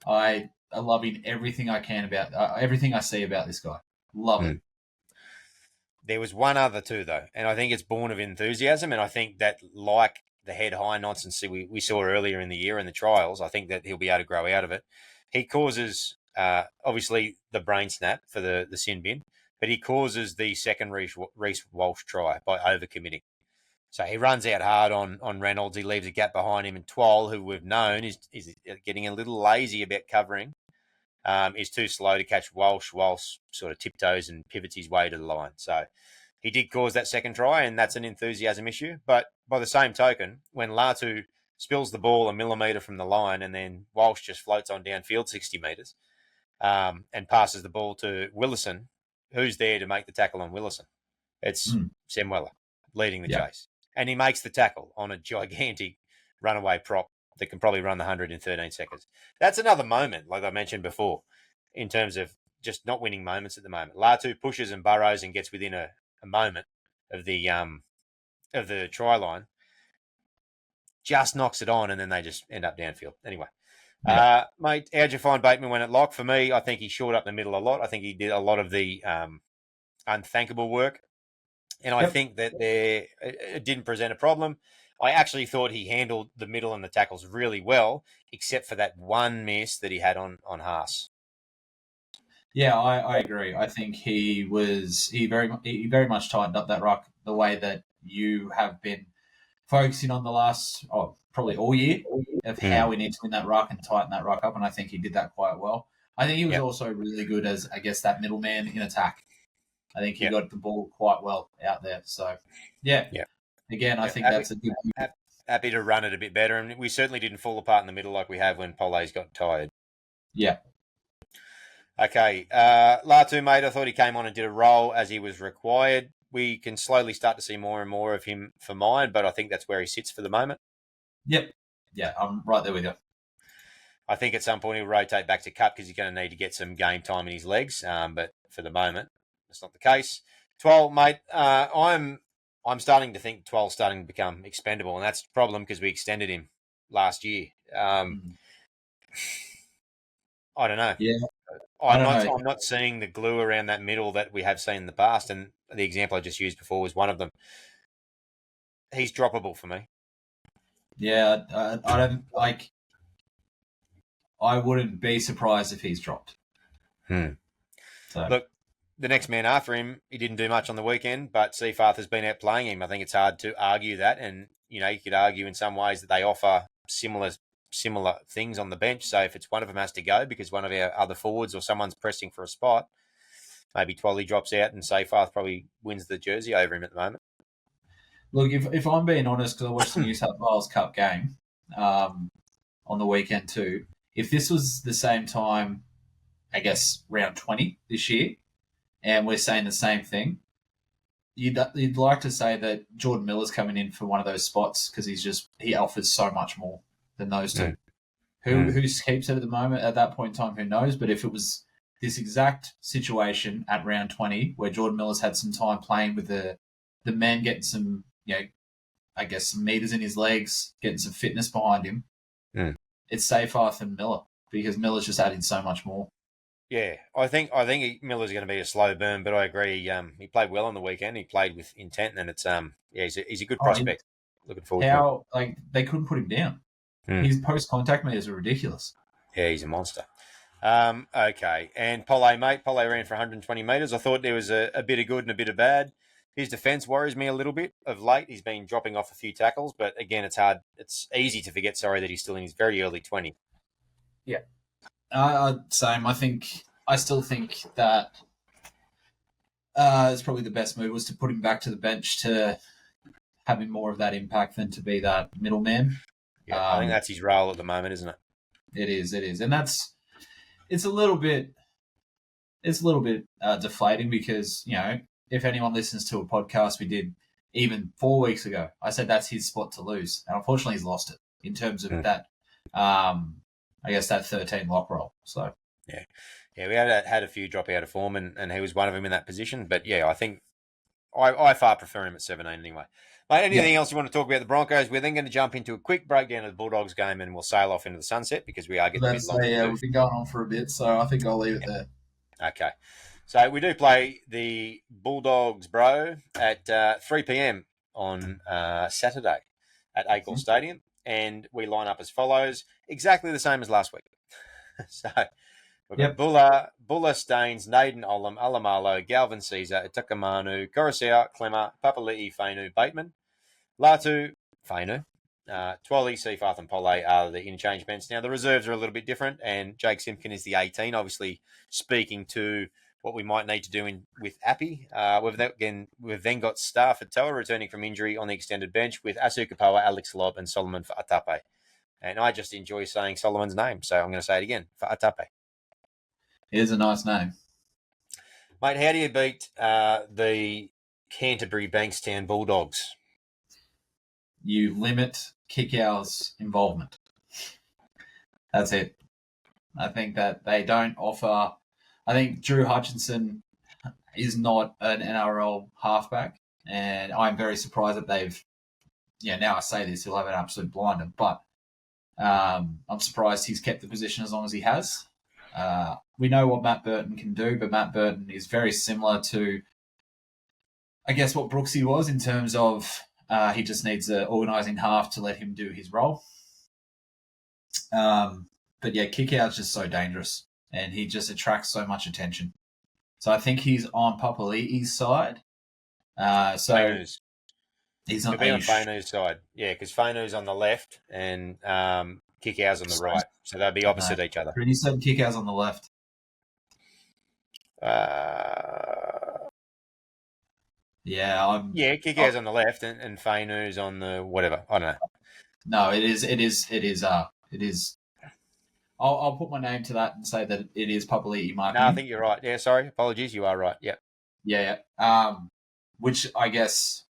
I love him. Everything I can about everything I see about this guy. Love it. There was one other too, though, and I think it's born of enthusiasm, and I think that like the head high nonsense we saw earlier in the year in the trials, I think that he'll be able to grow out of it. He causes, obviously, the brain snap for the sin bin, but he causes the second Reece Walsh try by overcommitting. So he runs out hard on Reynolds. He leaves a gap behind him, and Twal, who we've known is getting a little lazy about covering, is too slow to catch Walsh. Walsh sort of tiptoes and pivots his way to the line. So he did cause that second try, and that's an enthusiasm issue. But by the same token, when Latu spills the ball a millimetre from the line and then Walsh just floats on downfield 60 metres and passes the ball to Willison, who's there to make the tackle on Willison? It's Sam Weller leading the chase. And he makes the tackle on a gigantic runaway prop that can probably run the 100 in 13 seconds. That's another moment, like I mentioned before, in terms of just not winning moments at the moment. Latu pushes and burrows and gets within a moment of the try line, just knocks it on, and then they just end up downfield. Anyway, mate, how'd you find Bateman when at lock? For me, I think he shored up the middle a lot. I think he did a lot of the unthankable work, and I think that it didn't present a problem. I actually thought he handled the middle and the tackles really well, except for that one miss that he had on Haas. Yeah, I agree. I think he very much tightened up that ruck the way that you have been focusing on the last, probably all year, of how we need to win that ruck and tighten that ruck up, and I think he did that quite well. I think he was also really good as, I guess, that middleman in attack. I think he got the ball quite well out there. So, again, I think that's a good move. Happy to run it a bit better, and we certainly didn't fall apart in the middle like we have when Pole's got tired. Yeah. Okay, Latu, mate, I thought he came on and did a role as he was required. We can slowly start to see more and more of him for mine, but I think that's where he sits for the moment. Yep. Yeah, I'm right there with you. I think at some point he'll rotate back to cut because he's going to need to get some game time in his legs, but for the moment, that's not the case. 12, mate, I'm starting to think 12's starting to become expendable, and that's the problem because we extended him last year. I don't know. Yeah. I'm not seeing the glue around that middle that we have seen in the past, and the example I just used before was one of them. He's droppable for me. Yeah, I don't like. I wouldn't be surprised if he's dropped. So. Look, the next man after him, he didn't do much on the weekend, but Seafarth has been out playing him. I think it's hard to argue that, and you could argue in some ways that they offer similar things on the bench. So if it's one of them has to go because one of our other forwards or someone's pressing for a spot, maybe Twally drops out and Seafarth probably wins the jersey over him at the moment. Look, if I'm being honest, because I watched the New South Wales Cup game on the weekend too, if this was the same time, I guess, round 20 this year, and we're saying the same thing, you'd like to say that Jordan Miller's coming in for one of those spots because he offers so much more than those two. Who keeps it at the moment at that point in time, who knows? But if it was this exact situation at round 20 where Jordan Miller's had some time playing with the men, getting some, I guess some meters in his legs, getting some fitness behind him, it's Seafarth and Miller because Miller's just adding so much more. Yeah, I think Miller's going to be a slow burn, but I agree. He played well on the weekend. He played with intent, and it's he's a good prospect. Looking forward to it. They couldn't put him down. His post-contact meters are ridiculous. Yeah, he's a monster. Okay, and Pole, mate. Pole ran for 120 metres. I thought there was a bit of good and a bit of bad. His defence worries me a little bit of late. He's been dropping off a few tackles, but again, it's hard. It's easy to forget, that he's still in his very early 20. Yeah. Same. I still think that it's probably the best move was to put him back to the bench to having more of that impact than to be that middleman. Yeah, I think that's his role at the moment, isn't it? It is, and it's a little bit deflating because if anyone listens to a podcast we did even 4 weeks ago, I said that's his spot to lose, and unfortunately he's lost it in terms of that. I guess that 13 lock roll. So yeah, we had a few drop out of form, and he was one of them in that position. But yeah, I think I far prefer him at 17 anyway. Mate, anything else you want to talk about the Broncos? We're then going to jump into a quick breakdown of the Bulldogs game, and we'll sail off into the sunset because we are getting a bit long. Yeah, we've been going on for a bit, so I think I'll leave it there. Okay. So we do play the Bulldogs, bro, at 3 p.m. on Saturday at Acorn Stadium, and we line up as follows, exactly the same as last week. So we've got Buller, Staines, Naden, Olam, Alamalo, Galvin, Caesar, Itakamanu, Coruscant, Clemmer, Papali'i, Fainu, Bateman, Latu, Fainu, Twally, Seafarth and Pole are the interchange bench. Now, the reserves are a little bit different, and Jake Simpkin is the 18, obviously speaking to what we might need to do with Appy. We've then got Star Fatoa returning from injury on the extended bench with Asu Kapoa, Alex Lobb, and Solomon Fa'atape. And I just enjoy saying Solomon's name, so I'm going to say it again, Fa'atape. It is a nice name. Mate, how do you beat the Canterbury Bankstown Bulldogs? You limit Kickour's involvement. That's it. I think that they don't offer. I think Drew Hutchinson is not an NRL halfback, and I'm very surprised that they've. Yeah, now I say this, he'll have an absolute blinder, but I'm surprised he's kept the position as long as he has. We know what Matt Burton can do, but Matt Burton is very similar to, I guess, what Brooksy was in terms of he just needs an organising half to let him do his role. But yeah, kick out's just so dangerous, and he just attracts so much attention. So I think he's on Papali'i's side. Fainu's. He's He'll on be on Fainu's side. Yeah, because Fainu's on the left and Kickout's on the right. So they'll be opposite each other. And you said Kickout's on the left. Yeah, Kickout's on the left and Fainu's on the whatever. I don't know. No, it is. I'll put my name to that and say that it is Papali'i marking. No, I think you're right. Yeah, sorry. Apologies. You are right. Yeah. Yeah. Which I guess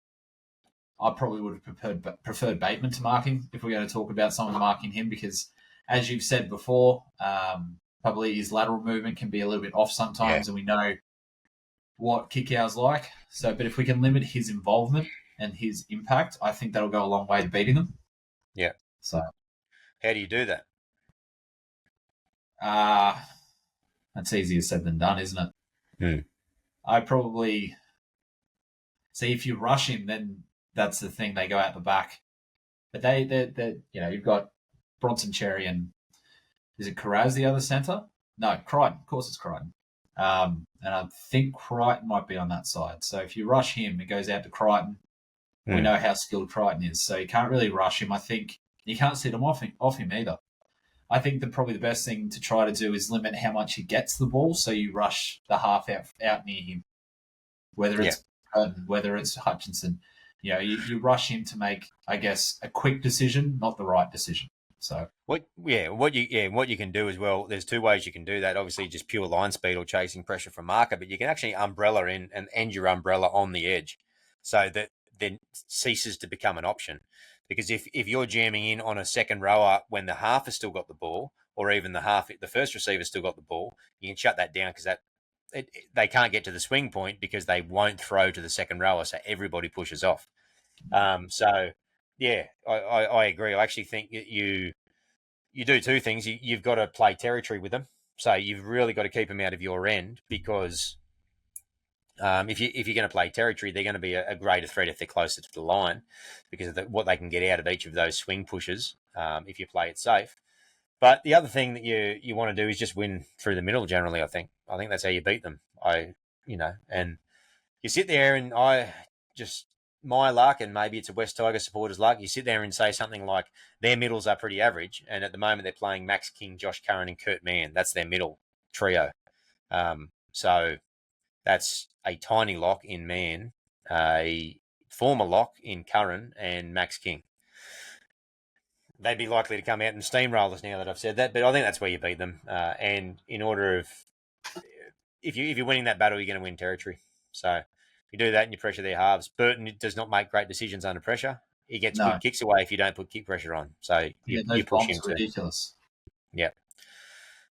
I probably would have preferred Bateman to mark him if we're going to talk about someone marking him, because, as you've said before, Papali'i's lateral movement can be a little bit off sometimes, and we know what Kikau's like. So, but if we can limit his involvement and his impact, I think that'll go a long way to beating them. Yeah. So, how do you do that? That's easier said than done, isn't it? I probably see if you rush him, then that's the thing. They go out the back, but they you've got Bronson Cherry and is it Carraz the other centre? No, Crichton. Of course, it's Crichton. And I think Crichton might be on that side. So if you rush him, it goes out to Crichton. We know how skilled Crichton is, so you can't really rush him. I think you can't sit him off him either. I think that probably the best thing to try to do is limit how much he gets the ball, so you rush the half out near him, whether it's Burton, whether it's Hutchinson. You rush him to make, I guess, a quick decision, not the right decision. So what you can do as well. There's two ways you can do that. Obviously, just pure line speed or chasing pressure from marker, but you can actually umbrella in and end your umbrella on the edge, so that then ceases to become an option. Because if you're jamming in on a second rower when the half has still got the ball, or even the first receiver's still got the ball, you can shut that down because they can't get to the swing point because they won't throw to the second rower, so everybody pushes off. I agree. I actually think you do two things. You've got to play territory with them, so you've really got to keep them out of your end, because if you're going to play territory, they're going to be a greater threat if they're closer to the line, because of what they can get out of each of those swing pushes if you play it safe. But the other thing that you want to do is just win through the middle. Generally, I think that's how you beat them. And you sit there and my luck, and maybe it's a West Tiger supporter's luck. You sit there and say something like their middles are pretty average, and at the moment they're playing Max King, Josh Curran, and Kurt Mann. That's their middle trio. So that's a tiny lock in Mann, a former lock in Curran, and Max King. They'd be likely to come out and steamroll us now that I've said that, but I think that's where you beat them. And in order of, if you're winning that battle, you're going to win territory. So if you do that and you pressure their halves, Burton does not make great decisions under pressure. He gets good kicks away if you don't put kick pressure on. So you push him to. Ridiculous. Yeah.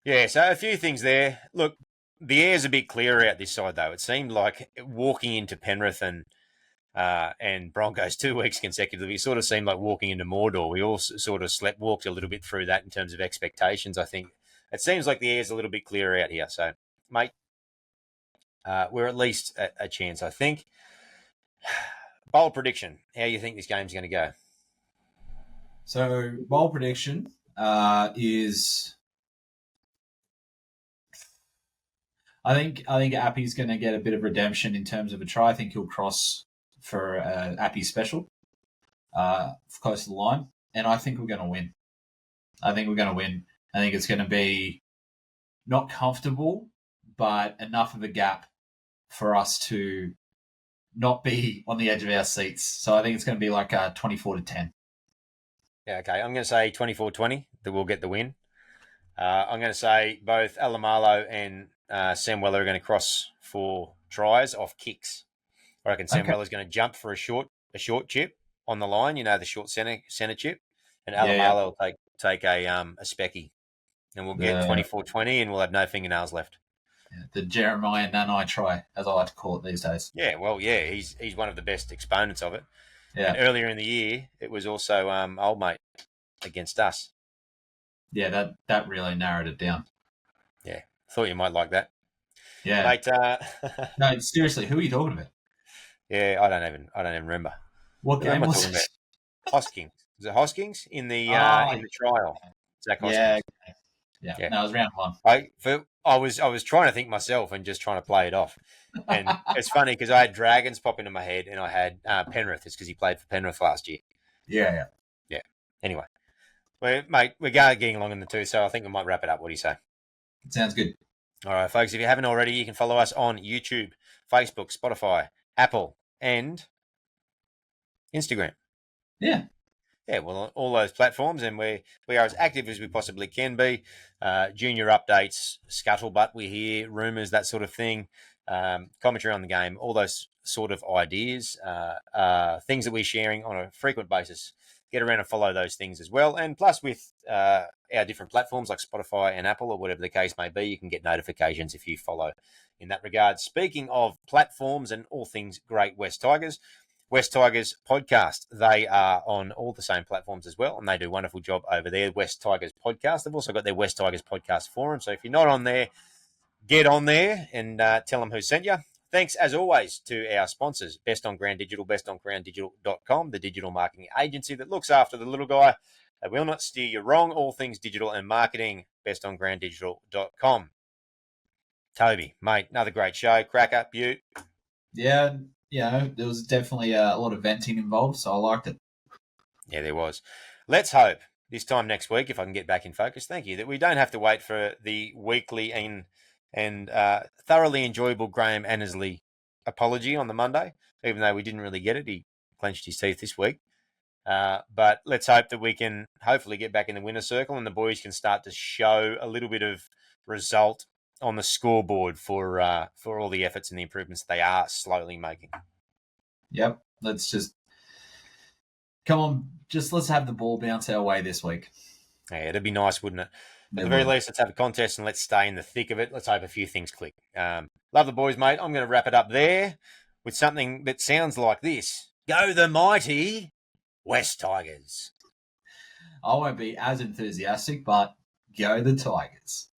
Yeah, so a few things there. Look, the air's a bit clearer out this side, though. It seemed like walking into Penrith and Broncos 2 weeks consecutively, it sort of seemed like walking into Mordor. We all sort of walked a little bit through that in terms of expectations. I think it seems like the air's a little bit clearer out here. So, mate, we're at least a chance, I think. Bold prediction. How do you think this game's going to go? So, bold prediction is... I think Appy's going to get a bit of redemption in terms of a try. I think he'll cross for Appy special, close to the line, and I think we're going to win. I think it's going to be not comfortable, but enough of a gap for us to not be on the edge of our seats. So I think it's going to be like 24-10. Yeah, okay. I'm going to say 24-20 that we'll get the win. I'm going to say both Alamalo and Sam Weller are going to cross for tries off kicks. I reckon Sam Weller's going to jump for a short chip on the line, the short center chip, and Alamalo will take a specky. and we'll get 24-20, and we'll have no fingernails left. The Jeremiah Nanai try, as I like to call it these days. Yeah, well, yeah, he's one of the best exponents of it. Yeah. And earlier in the year, it was also old mate against us. Yeah, that really narrowed it down. Yeah, thought you might like that. Yeah, mate. No, seriously, who are you talking about? Yeah, I don't even remember. What game was it? Hoskins. Was it Hoskins in the trial? Zac Hoskins. Yeah. No, it was round one. I was trying to think myself and just trying to play it off. And it's funny because I had Dragons pop into my head and I had Penrith. It's because he played for Penrith last year. Yeah. Anyway, mate, we're getting along in the two, so I think we might wrap it up. What do you say? Sounds good. All right, folks, if you haven't already, you can follow us on YouTube, Facebook, Spotify, Apple, and Instagram. Yeah. Yeah, well, all those platforms, and we are as active as we possibly can be. Junior updates, scuttlebutt, we hear rumours, that sort of thing, commentary on the game, all those sort of ideas, things that we're sharing on a frequent basis. Get around and follow those things as well. And plus with our different platforms like Spotify and Apple or whatever the case may be, you can get notifications if you follow in that regard. Speaking of platforms and all things great West Tigers podcast, they are on all the same platforms as well, and they do a wonderful job over there. West Tigers podcast. They've also got their West Tigers podcast forum. So if you're not on there, get on there and tell them who sent you. Thanks, as always, to our sponsors, Best on Ground Digital, bestongrounddigital.com, the digital marketing agency that looks after the little guy. They will not steer you wrong. All things digital and marketing, bestongrounddigital.com. Toby, mate, another great show. Cracker, Butte. Yeah, there was definitely a lot of venting involved, so I liked it. Yeah, there was. Let's hope this time next week, if I can get back in focus, thank you, that we don't have to wait for the weekly and thoroughly enjoyable Graham Annesley apology on the Monday, even though we didn't really get it. He clenched his teeth this week. But let's hope that we can hopefully get back in the winner's circle and the boys can start to show a little bit of result on the scoreboard for all the efforts and the improvements they are slowly making. Yep. Let's just come on. Let's have the ball bounce our way this week. Yeah, it'd be nice, wouldn't it? At the very least, let's have a contest and let's stay in the thick of it. Let's hope a few things click. Love the boys, mate. I'm going to wrap it up there with something that sounds like this. Go the mighty West Tigers. I won't be as enthusiastic, but go the Tigers.